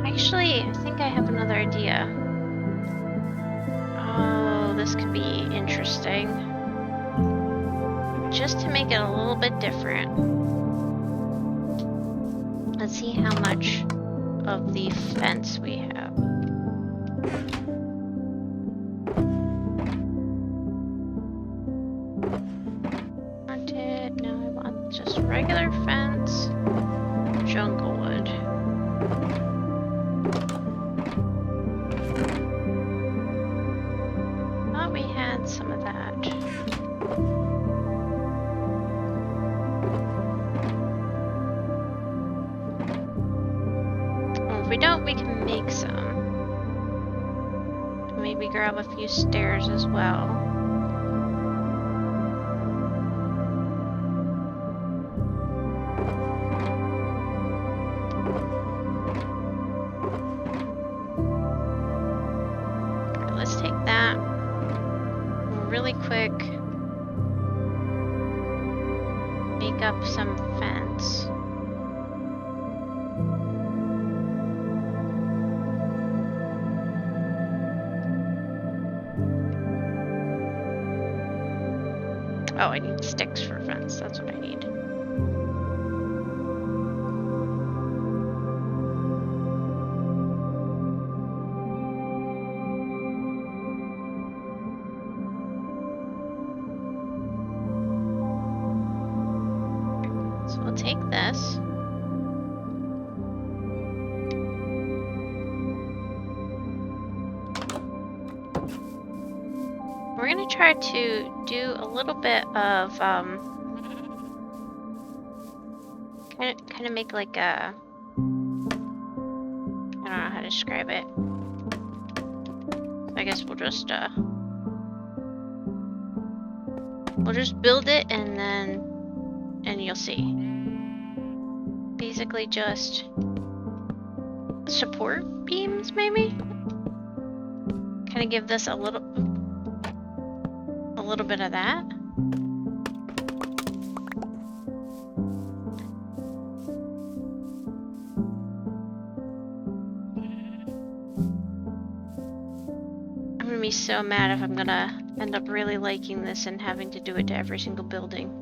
Actually, I think I have another idea. Oh, this could be interesting. Just to make it a little bit different. Let's see how much of the fence we have. No, I want just regular fence. Jungle wood. Thought we had some of that. Well, if we don't, we can make some. Maybe grab a few stairs as well. Let's take that really quick. Make up some fence. Oh, I need sticks for fence. That's what I need. So we'll take this. We're gonna try to do a little bit of kind of make like a, I don't know how to describe it. I guess we'll just build it and you'll see. Basically just support beams, maybe? Kind of give this a little bit of that. I'm gonna be so mad if I'm gonna end up really liking this and having to do it to every single building.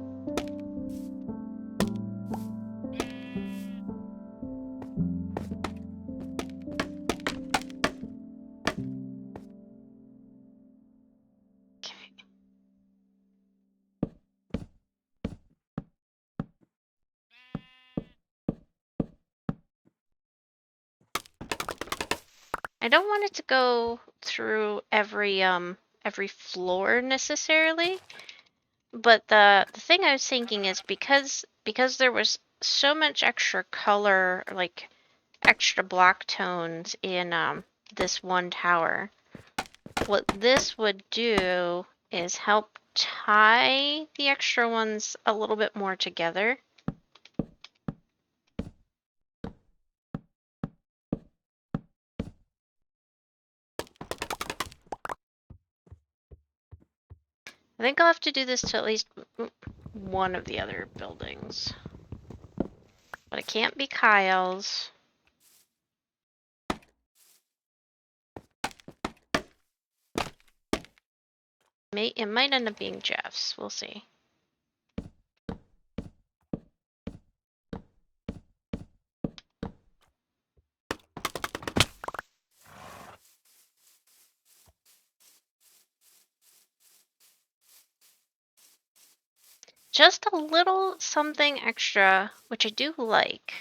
I don't want it to go through every floor necessarily. But the thing I was thinking is because there was so much extra color, like extra block tones in this one tower, what this would do is help tie the extra ones a little bit more together. I think I'll have to do this to at least one of the other buildings. But it can't be Kyle's. It might end up being Jeff's. We'll see. Just a little something extra, which I do like.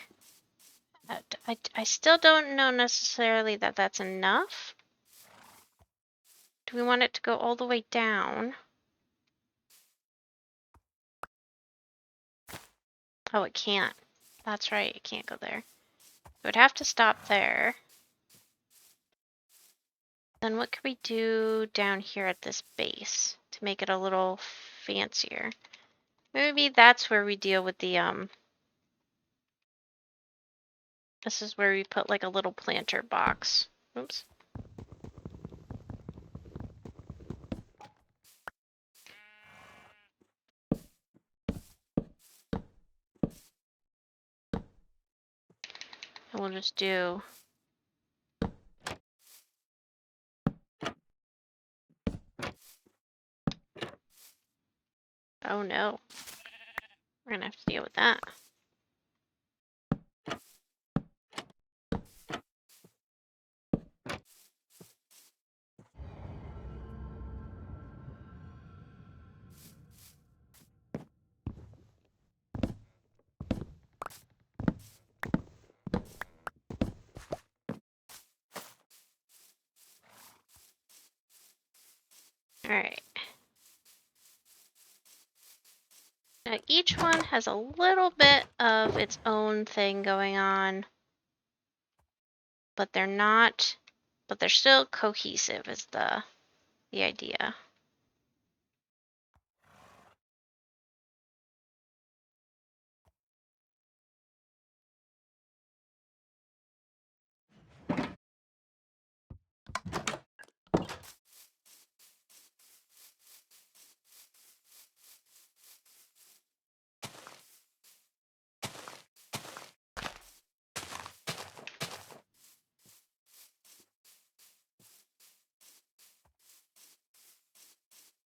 I still don't know necessarily that that's enough. Do we want it to go all the way down? Oh, it can't. That's right, it can't go there. It would have to stop there. Then what could we do down here at this base to make it a little fancier? Maybe that's where we deal with the, this is where we put like a little planter box. Oops. And we'll just do oh no. We're gonna have to deal with that. Alright. Now each one has a little bit of its own thing going on, but they're still cohesive is the idea.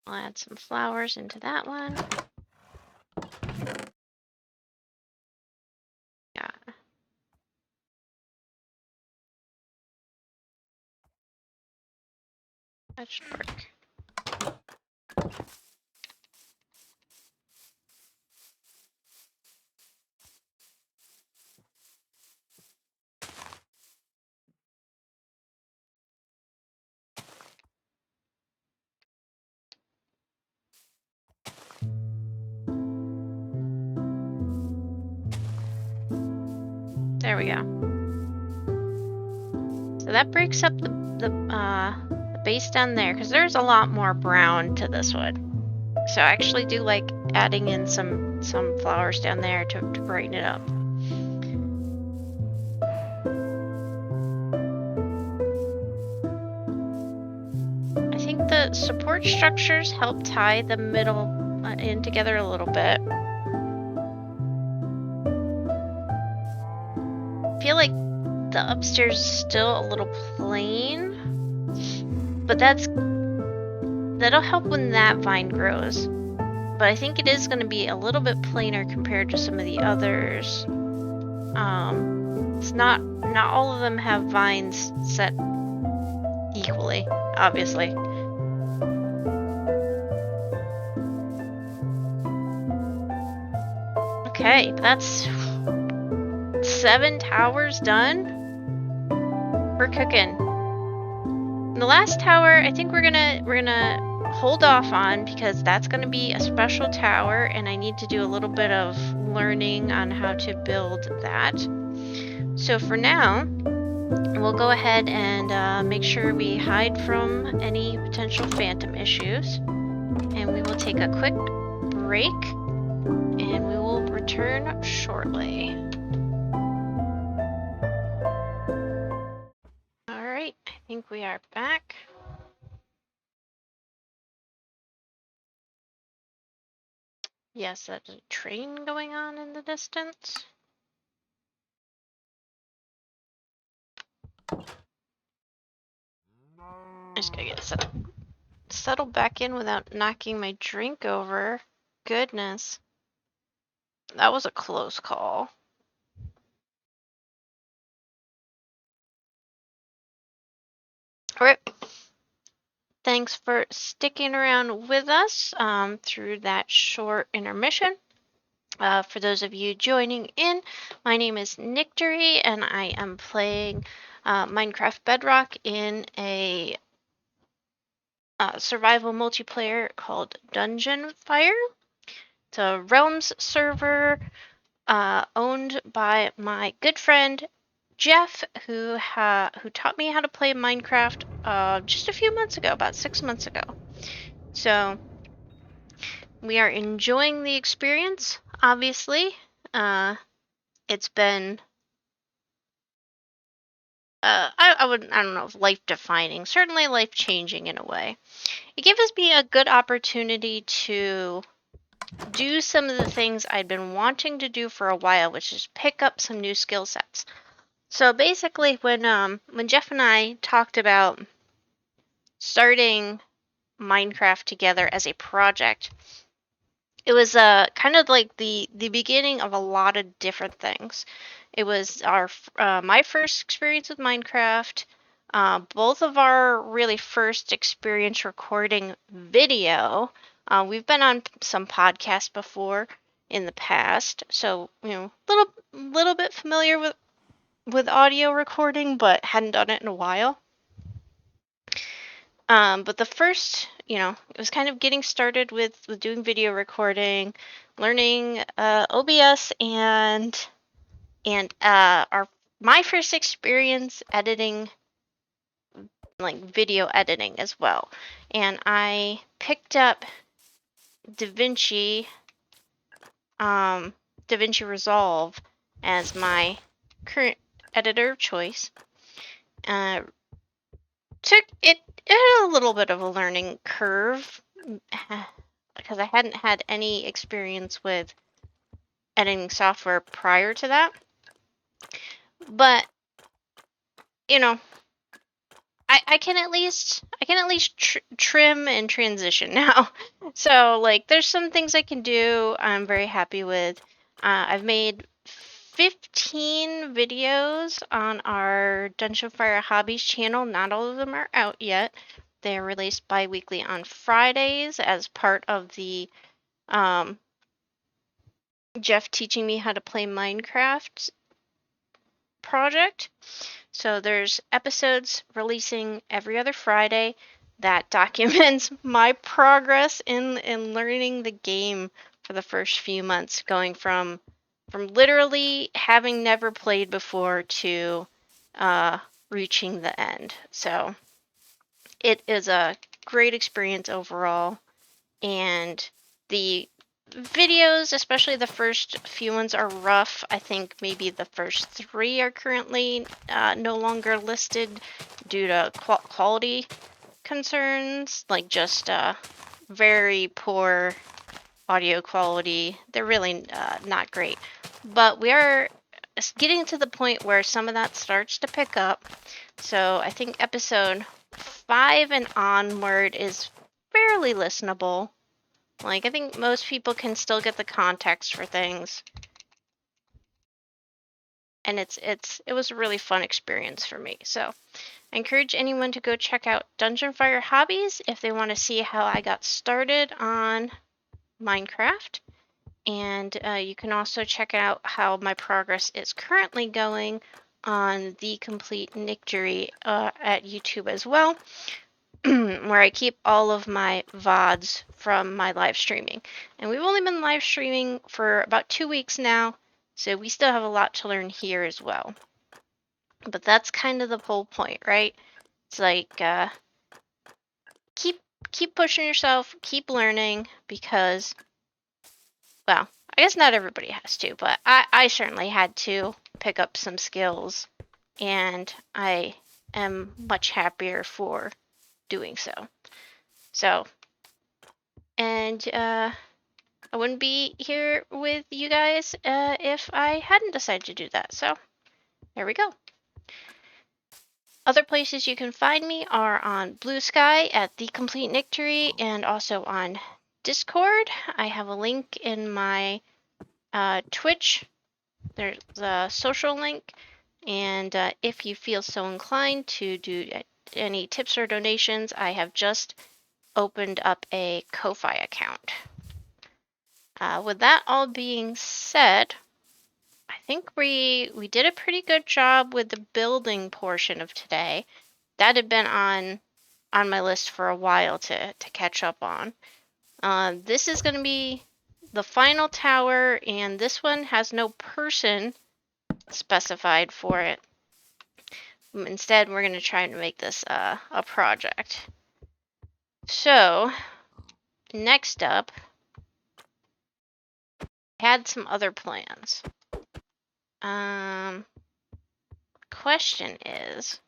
I'll add some flowers into that one. Yeah. That should work. There we go. So that breaks up the base down there, because there's a lot more brown to this wood. So I actually do like adding in some flowers down there to brighten it up. I think the support structures help tie the middle in together a little bit. I feel like the upstairs is still a little plain, but that'll help when that vine grows. But I think it is going to be a little bit plainer compared to some of the others. It's not all of them have vines set equally, obviously. Okay, that's 7 towers done. We're cooking. the last tower, I think we're gonna hold off on because that's gonna be a special tower, and I need to do a little bit of learning on how to build that. So for now, we'll go ahead and make sure we hide from any potential phantom issues, and we will take a quick break, and we will return shortly. Alright, I think we are back. Yes, there's a train going on in the distance. I just gotta get settled back in without knocking my drink over. Goodness. That was a close call. Alright. Thanks for sticking around with us through that short intermission. For those of you joining in, my name is Nictory, and I am playing Minecraft Bedrock in a survival multiplayer called Dungeonfire. It's a Realms server owned by my good friend Jeff, who taught me how to play Minecraft just a few months ago, about 6 months ago. So we are enjoying the experience. Obviously, it's been I don't know if life defining, certainly life changing in a way. It gave me a good opportunity to do some of the things I'd been wanting to do for a while, which is pick up some new skill sets. So basically, when Jeff and I talked about starting Minecraft together as a project, it was kind of like the beginning of a lot of different things. It was my first experience with Minecraft, both of our really first experience recording video. We've been on some podcasts before in the past, so little bit familiar with audio recording, but hadn't done it in a while. But the first, it was kind of getting started with doing video recording, learning OBS, and my first experience editing, like video editing as well. And I picked up DaVinci Resolve as my current editor of choice. Took it a little bit of a learning curve because I hadn't had any experience with editing software prior to that. But I can at least trim and transition now. So like, there's some things I can do. I'm very happy with. I've made 15 videos on our Dungeonfire Hobbies channel. Not all of them are out yet. They're released bi-weekly on Fridays as part of the Jeff teaching me how to play Minecraft project. So there's episodes releasing every other Friday that documents my progress in learning the game for the first few months, going from literally having never played before to reaching the end. So it is a great experience overall, and the videos, especially the first few ones, are rough. I think maybe the first 3 are currently no longer listed due to quality concerns, like just very poor audio quality. They're really not great. But we are getting to the point where some of that starts to pick up. So I think episode 5 and onward is fairly listenable. Like, I think most people can still get the context for things. And it was a really fun experience for me. So I encourage anyone to go check out Dungeonfire Hobbies if they want to see how I got started on Minecraft. And you can also check out how my progress is currently going on TheCompleteNictory at YouTube as well, where I keep all of my VODs from my live streaming. And we've only been live streaming for about 2 weeks now, so we still have a lot to learn here as well. But that's kind of the whole point, right? It's like keep pushing yourself, keep learning, because, well, I guess not everybody has to, but I certainly had to pick up some skills, and I am much happier for doing so. So, and I wouldn't be here with you guys if I hadn't decided to do that. So, there we go. Other places you can find me are on Blue Sky at TheCompleteNictory, and also on Discord. I have a link in my Twitch. There's a social link, and if you feel so inclined to do any tips or donations, I have just opened up a Ko-Fi account. With that all being said, I think we did a pretty good job with the building portion of today. That had been on my list for a while to catch up on. This is going to be the final tower, and this one has no person specified for it. Instead, we're going to try to make this a project. So, next up, I had some other plans. Question is,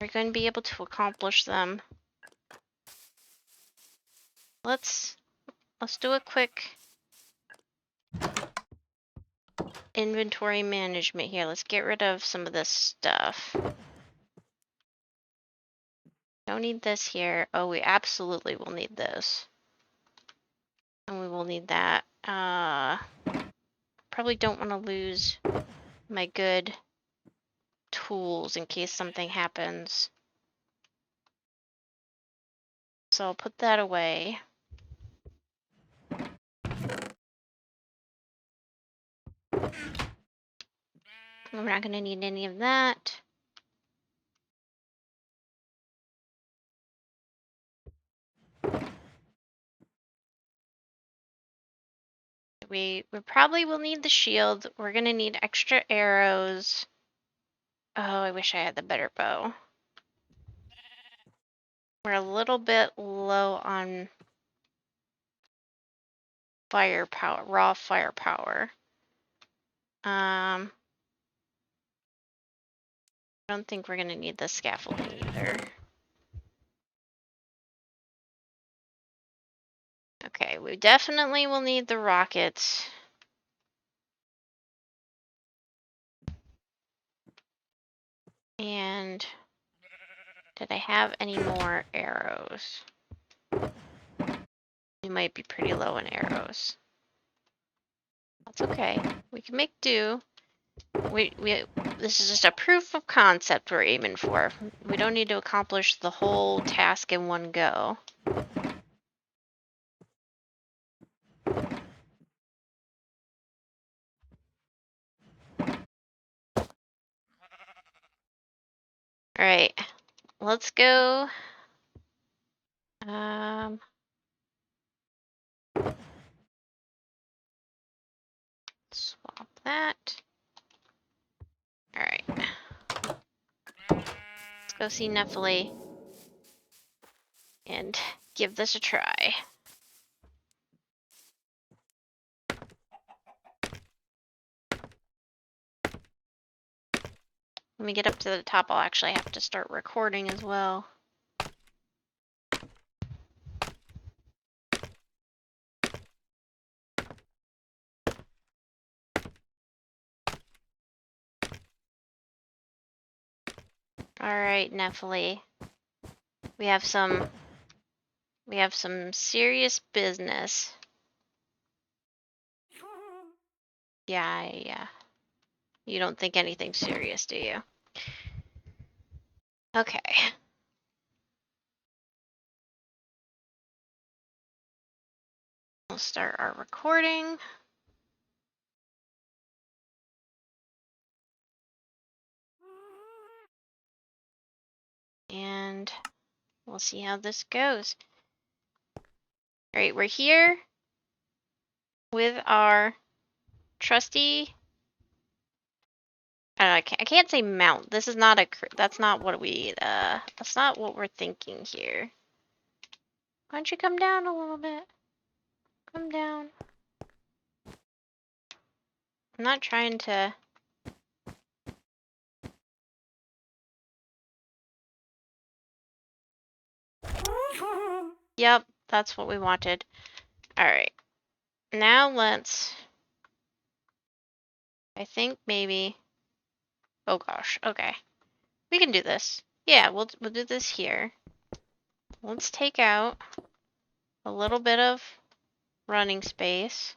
we're going to be able to accomplish them. Let's do a quick inventory management here. Let's get rid of some of this stuff. Don't need this here. Oh, we absolutely will need this. And we will need that. Probably don't want to lose my good tools in case something happens. So I'll put that away. We're not going to need any of that. We probably will need the shield. We're going to need extra arrows. Oh, I wish I had the better bow. We're a little bit low on firepower, raw firepower. I don't think we're going to need the scaffolding either. Okay, we definitely will need the rockets. And did I have any more arrows? We might be pretty low on arrows. That's okay. We can make do. This is just a proof of concept we're aiming for. We don't need to accomplish the whole task in one go. Alright, let's go. Swap that. Alright. Let's go see Nephili and give this a try. When we get up to the top, I'll actually have to start recording as well. Alright, Nephili. We have some serious business. Yeah. You don't think anything serious, do you? Okay. We'll start our recording. And we'll see how this goes. All right, we're here with our trusty. I can't say mount. This is not a. That's not what we. That's not what we're thinking here. Why don't you come down a little bit? Come down. I'm not trying to. Yep, that's what we wanted. All right. Now let's. I think maybe. Oh gosh. Okay. We can do this. Yeah, we'll do this here. Let's take out a little bit of running space.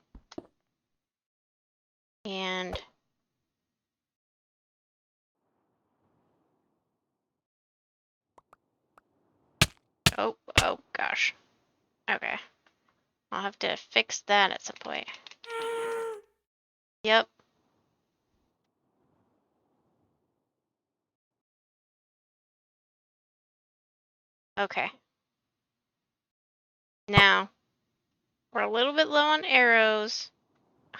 And oh gosh. Okay. I'll have to fix that at some point. Yep. Okay. Now, we're a little bit low on arrows.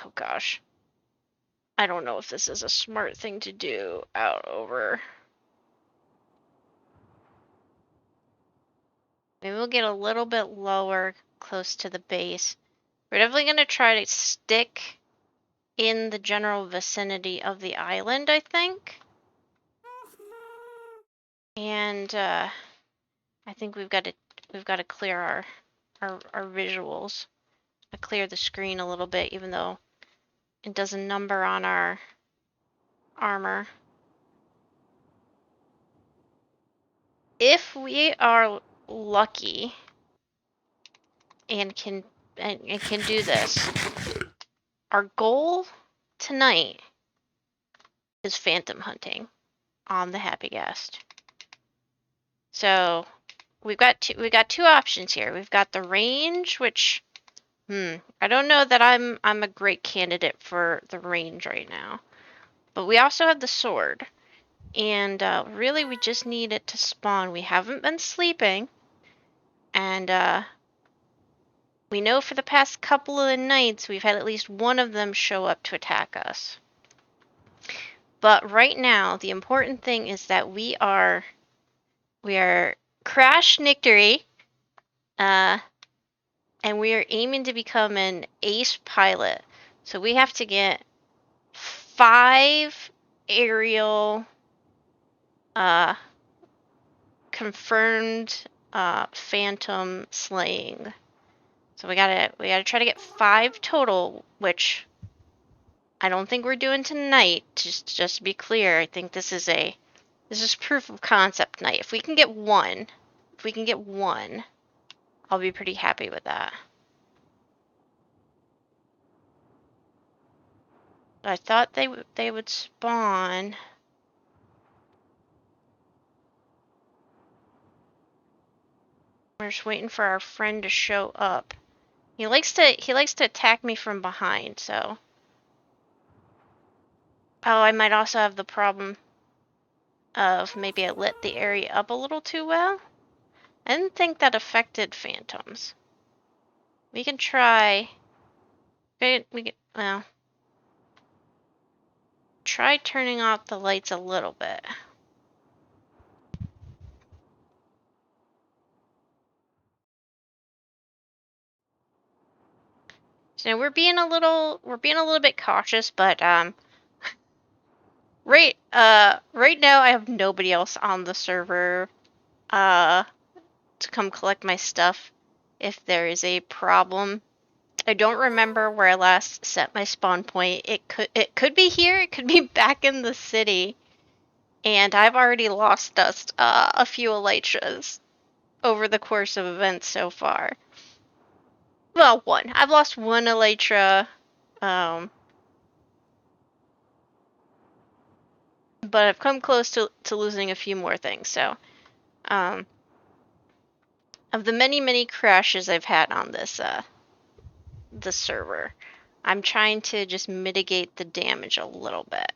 Oh gosh. I don't know if this is a smart thing to do out over. Maybe we'll get a little bit lower close to the base. We're definitely going to try to stick in the general vicinity of the island, I think. And I think we've got to clear our visuals. Clear the screen a little bit, even though it does a number on our armor. If we are lucky and can do this, our goal tonight is phantom hunting on the Happy Guest. So we've got two options here. We've got the range, which I don't know that I'm a great candidate for the range right now. But we also have the sword. And really we just need it to spawn. We haven't been sleeping. And we know for the past couple of nights we've had at least one of them show up to attack us. But right now the important thing is that we are Crash Nictory. And we are aiming to become an ace pilot. So we have to get 5 aerial confirmed phantom slaying. So we gotta try to get 5 total, which I don't think we're doing tonight. Just to be clear, I think this is proof of concept night. If we can get one, I'll be pretty happy with that. I thought they would spawn. We're just waiting for our friend to show up. He likes to attack me from behind, so. Oh, I might also have the problem of maybe I lit the area up a little too well. I didn't think that affected phantoms. We can try. Well, try turning off the lights a little bit. So we're being a little bit cautious, but right now I have nobody else on the server to come collect my stuff if there is a problem. I don't remember where I last set my spawn point. It could be here, it could be back in the city. And I've already lost us a few elytras over the course of events so far. Well, one. I've lost one elytra. But I've come close to losing a few more things, so of the many crashes I've had on this server, I'm trying to just mitigate the damage a little bit.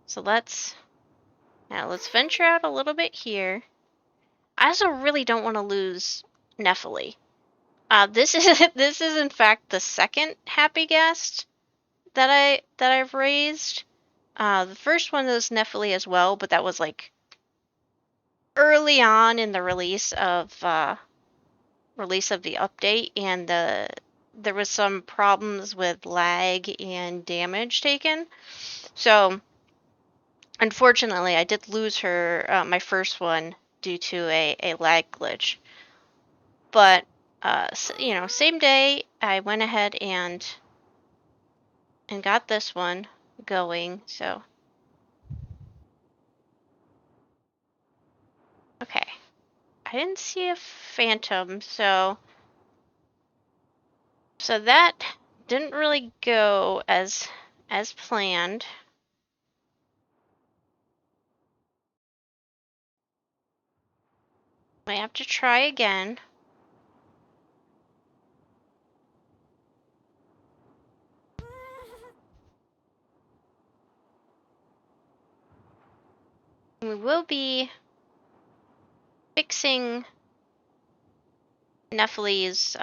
So let's venture out a little bit here. I also really don't want to lose Nephili. This is this is in fact the second happy guest that I've raised. The first one was Nephili as well, but that was like early on in the release of the update, and there was some problems with lag and damage taken. So unfortunately, I did lose her, my first one, due to a lag glitch. But you know, same day I went ahead and got this one going. So okay, I didn't see a phantom, so that didn't really go as planned. I have to try again. We will be fixing Nephili's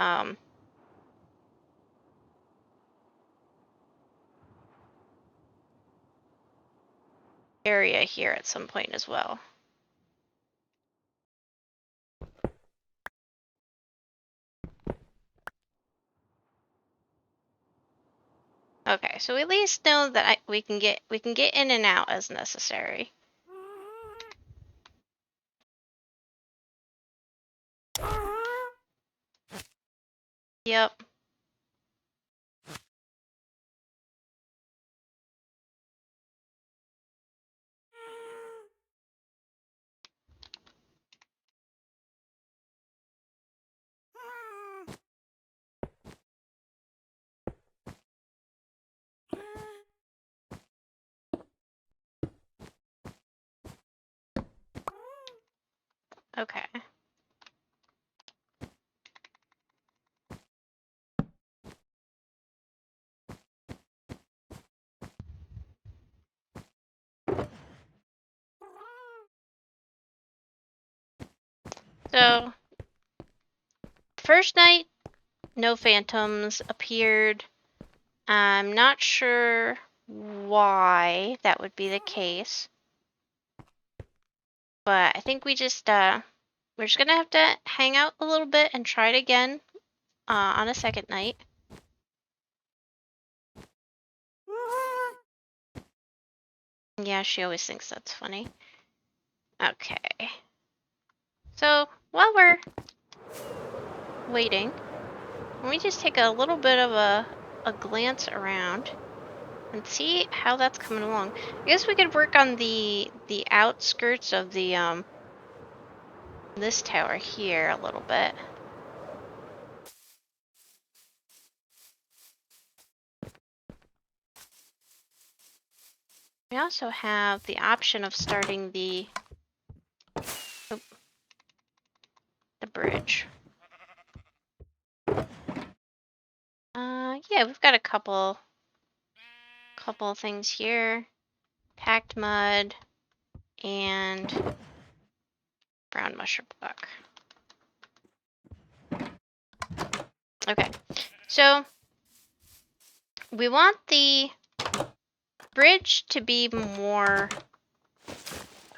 area here at some point as well. Okay, so we at least know that we can get in and out as necessary. Yep. Okay. So, first night, no phantoms appeared. I'm not sure why that would be the case, but I think we're just gonna have to hang out a little bit and try it again on a second night. Yeah, she always thinks that's funny. Okay. So, while we're waiting, let me just take a little bit of a glance around and see how that's coming along. I guess we could work on the outskirts of the this tower here a little bit. We also have the option of starting the bridge. Yeah, we've got a couple of things here. Packed mud and brown mushroom block. Okay, so we want the bridge to be more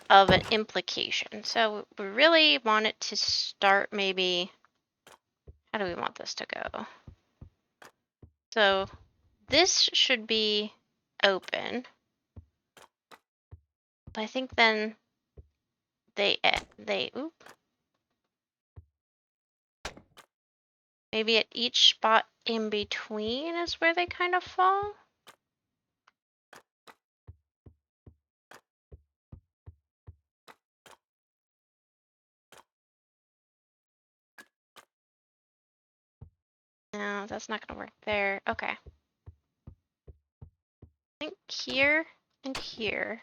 of an implication. So we really want it to start maybe, how do we want this to go? So this should be open, but I think then maybe at each spot in between is where they kind of fall. No, that's not gonna work there. Okay. I think here and here.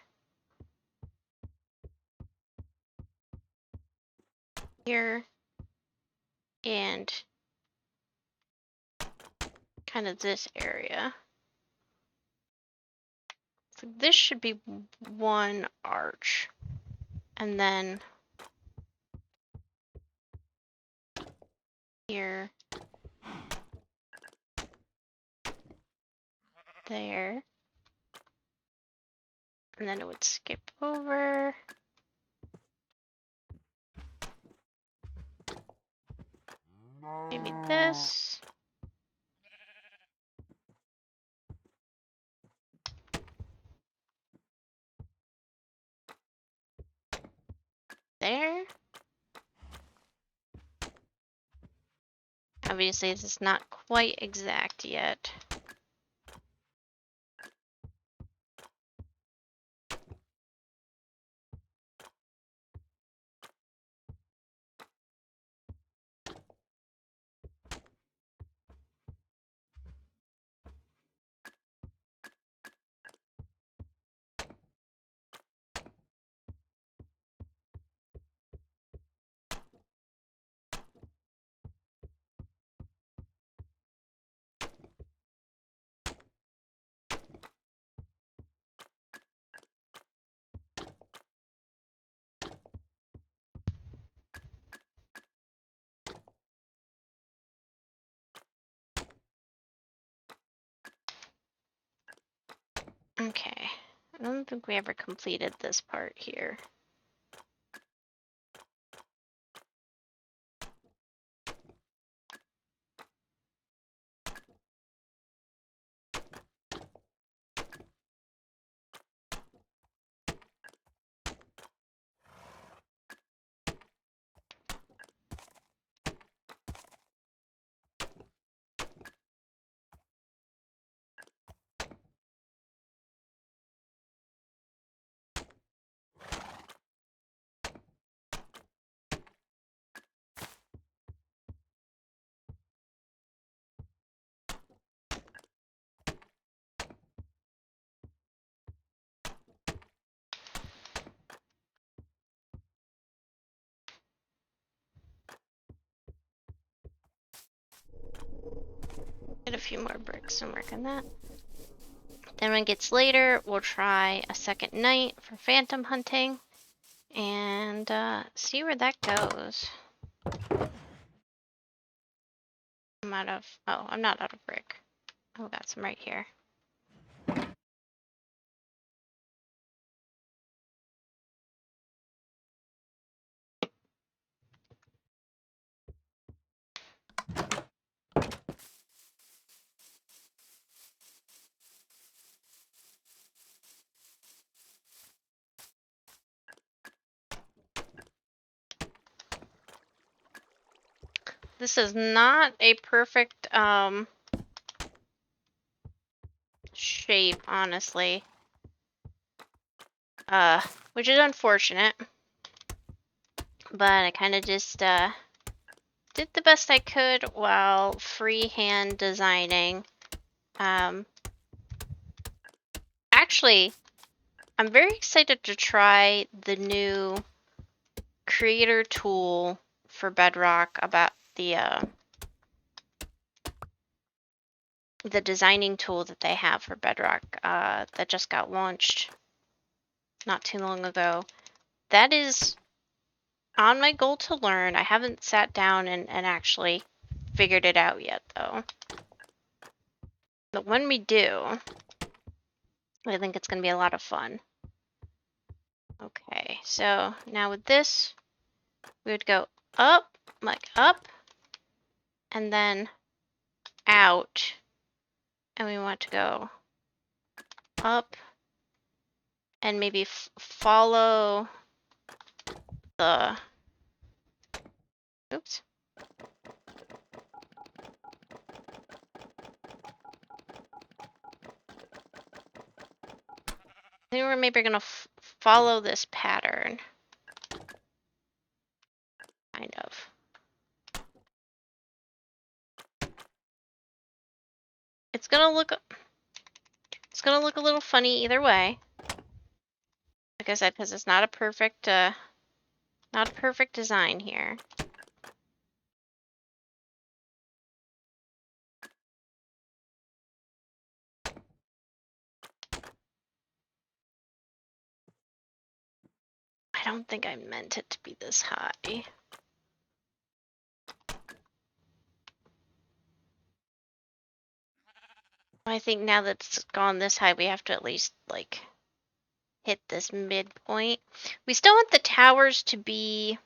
Here and kind of this area. So this should be one arch. And then here, there, and then it would skip over. Maybe this. There. Obviously, this is not quite exact yet. Okay. I don't think we ever completed this part here. Get a few more bricks and work on that. Then when it gets later, we'll try a second night for phantom hunting and see where that goes. I'm out of, oh, I'm not out of brick. I've got some right here. This is not a perfect shape, honestly. Which is unfortunate. But I kind of just did the best I could while freehand designing. Actually, I'm very excited to try the new creator tool for Bedrock about the designing tool that they have for Bedrock that just got launched not too long ago. That is on my goal to learn. I haven't sat down and actually figured it out yet, though. But when we do, I think it's going to be a lot of fun. Okay, so now with this, we would go up, like up, and then out. And we want to go up and maybe follow the, oops. I think we're maybe going to follow this pattern. Kind of. It's going to look a little funny either way. Like I said, because it's not a perfect design here. I don't think I meant it to be this high. I think now that it's gone this high, we have to at least, like, hit this midpoint. We still want the towers to be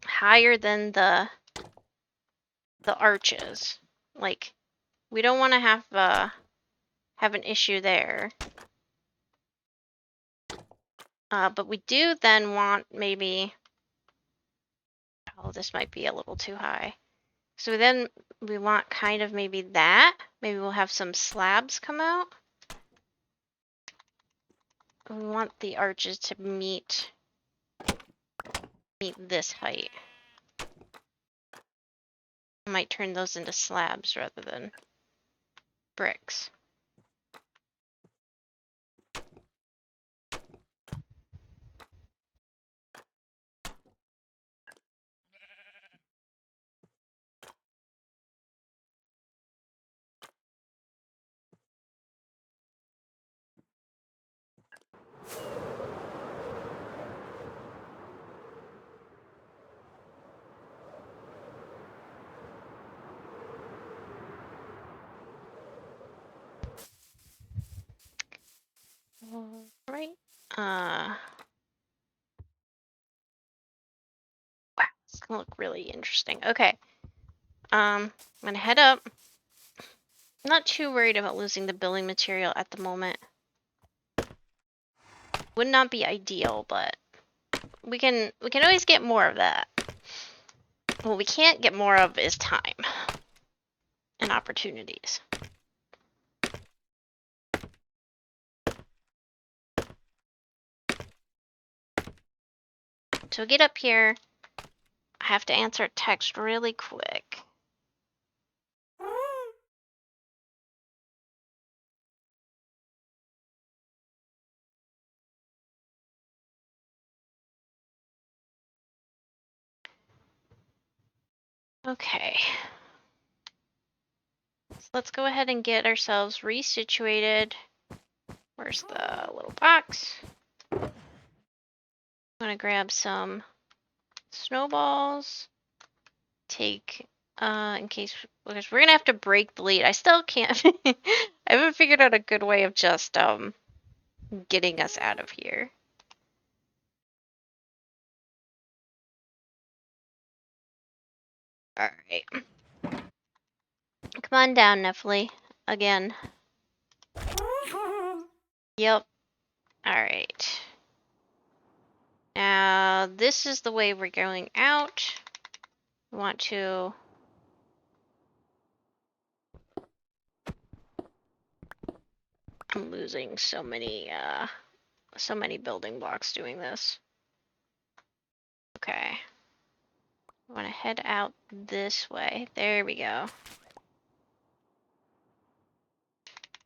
higher than the arches. Like, we don't want to have an issue there. But we do then want maybe... Oh, this might be a little too high. So then we want kind of maybe that. Maybe we'll have some slabs come out. We want the arches to meet this height. I might turn those into slabs rather than bricks. Right. Wow, it's gonna look really interesting. Okay. I'm gonna head up. I'm not too worried about losing the building material at the moment. Would not be ideal, but we can always get more of that. What we can't get more of is time and opportunities. To get up here, I have to answer a text really quick. Okay. So let's go ahead and get ourselves resituated. Where's the little box? I'm gonna grab some snowballs. Take, in case, because we're gonna have to break the lead. I still can't, I haven't figured out a good way of just, getting us out of here. Alright. Come on down, Nephilim. Again. Yep. Alright. Now, this is the way we're going out. We want to... I'm losing so many building blocks doing this. Okay. I want to head out this way. There we go.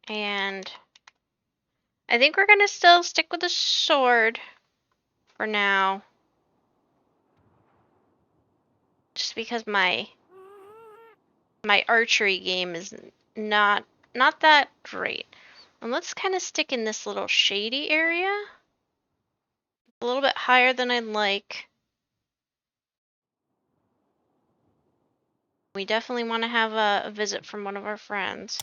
And I think we're gonna still stick with the sword for now. Just because my archery game is not that great. And let's kind of stick in this little shady area. A little bit higher than I'd like. We definitely want to have a visit from one of our friends.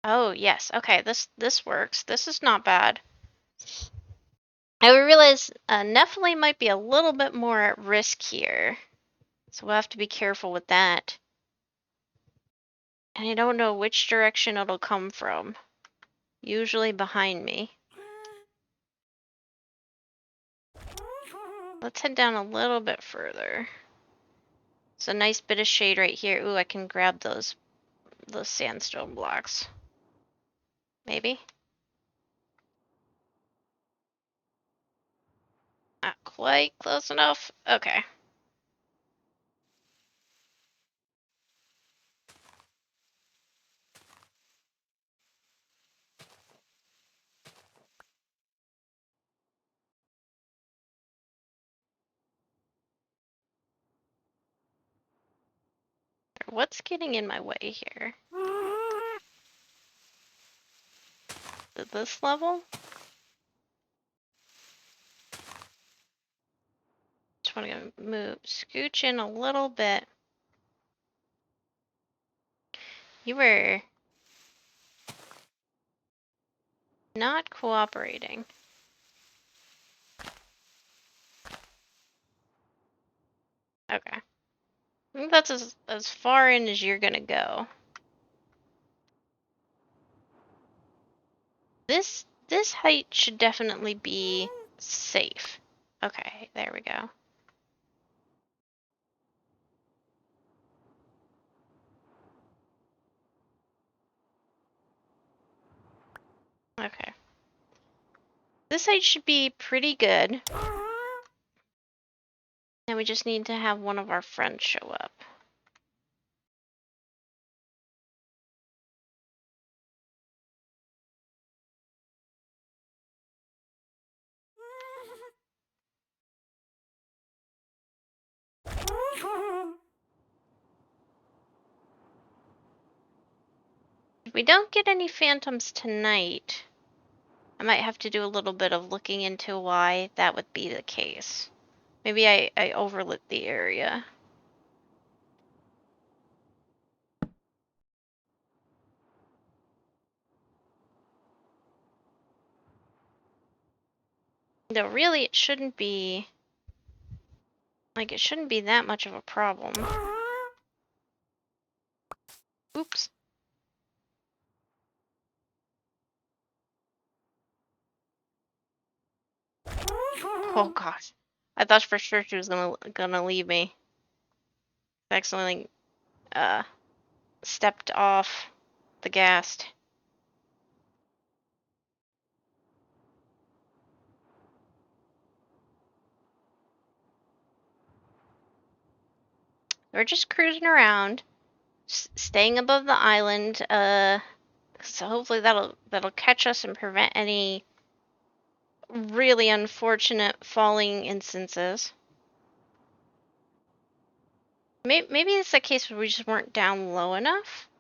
Oh, yes. Okay, this works. This is not bad. I realize Nephilim might be a little bit more at risk here. So we'll have to be careful with that. And I don't know which direction it'll come from. Usually behind me. Let's head down a little bit further. It's a nice bit of shade right here. Ooh, I can grab those sandstone blocks. Maybe? Not quite close enough. Okay. What's getting in my way here? This level? Just want to move, scooch in a little bit. You were not cooperating. Okay. I think that's as far in as you're gonna go. This height should definitely be safe. Okay, there we go. Okay. This height should be pretty good. And we just need to have one of our friends show up. If we don't get any phantoms tonight, I might have to do a little bit of looking into why that would be the case. Maybe I overlit the area. No, really, it shouldn't be... Like, it shouldn't be that much of a problem. Oops. Oh gosh. I thought for sure she was gonna leave me. I accidentally stepped off the gas. We're just cruising around, staying above the island. So hopefully that'll catch us and prevent any really unfortunate falling instances. Maybe it's a case where we just weren't down low enough.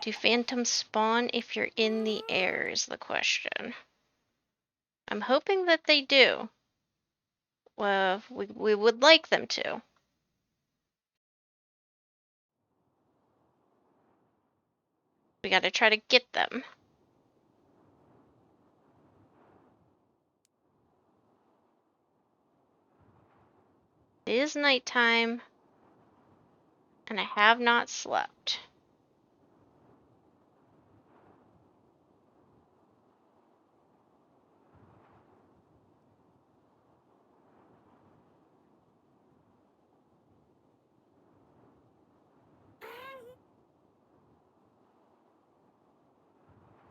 Do phantoms spawn if you're in the air is the question. I'm hoping that they do. Well, we would like them to. We gotta try to get them. It is nighttime, and I have not slept.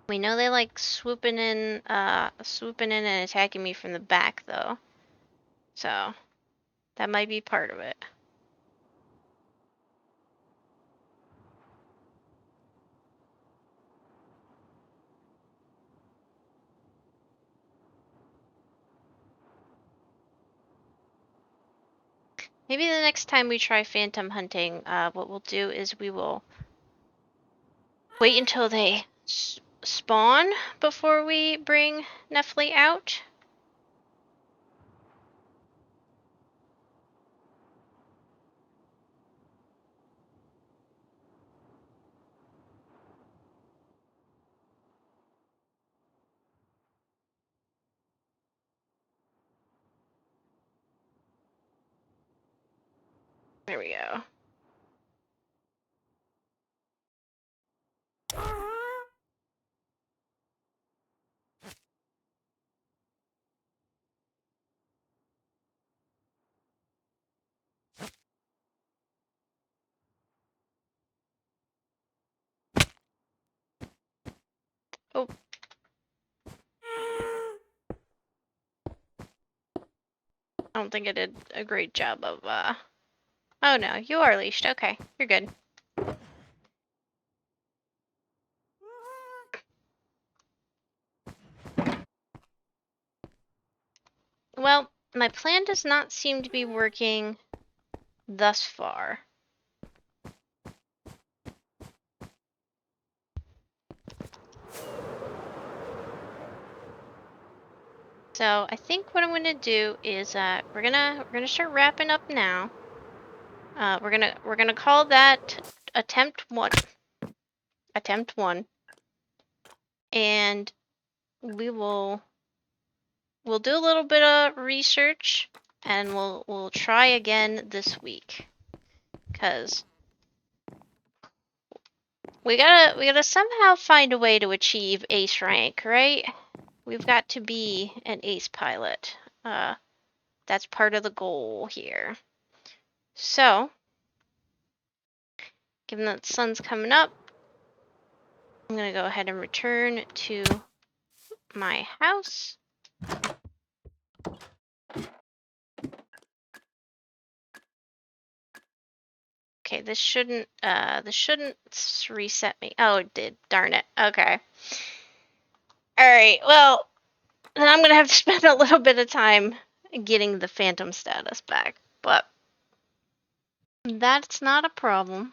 We know they like swooping in and attacking me from the back, though. So, that might be part of it. Maybe the next time we try phantom hunting, what we'll do is we will wait until they spawn before we bring Nephilim out. There we go. Oh. I don't think I did a great job of, Oh no, you are leashed. Okay, you're good. Well, my plan does not seem to be working thus far. So I think what I'm gonna do is we're gonna start wrapping up now. We're gonna call that attempt one. Attempt one. And we'll do a little bit of research, and we'll try again this week, cause we gotta somehow find a way to achieve ace rank, right? We've got to be an ace pilot. That's part of the goal here. So, given that the sun's coming up, I'm gonna go ahead and return to my house. Okay, this shouldn't reset me. Oh, it did. Darn it. Okay. Alright, well, then I'm gonna have to spend a little bit of time getting the phantom status back, but that's not a problem.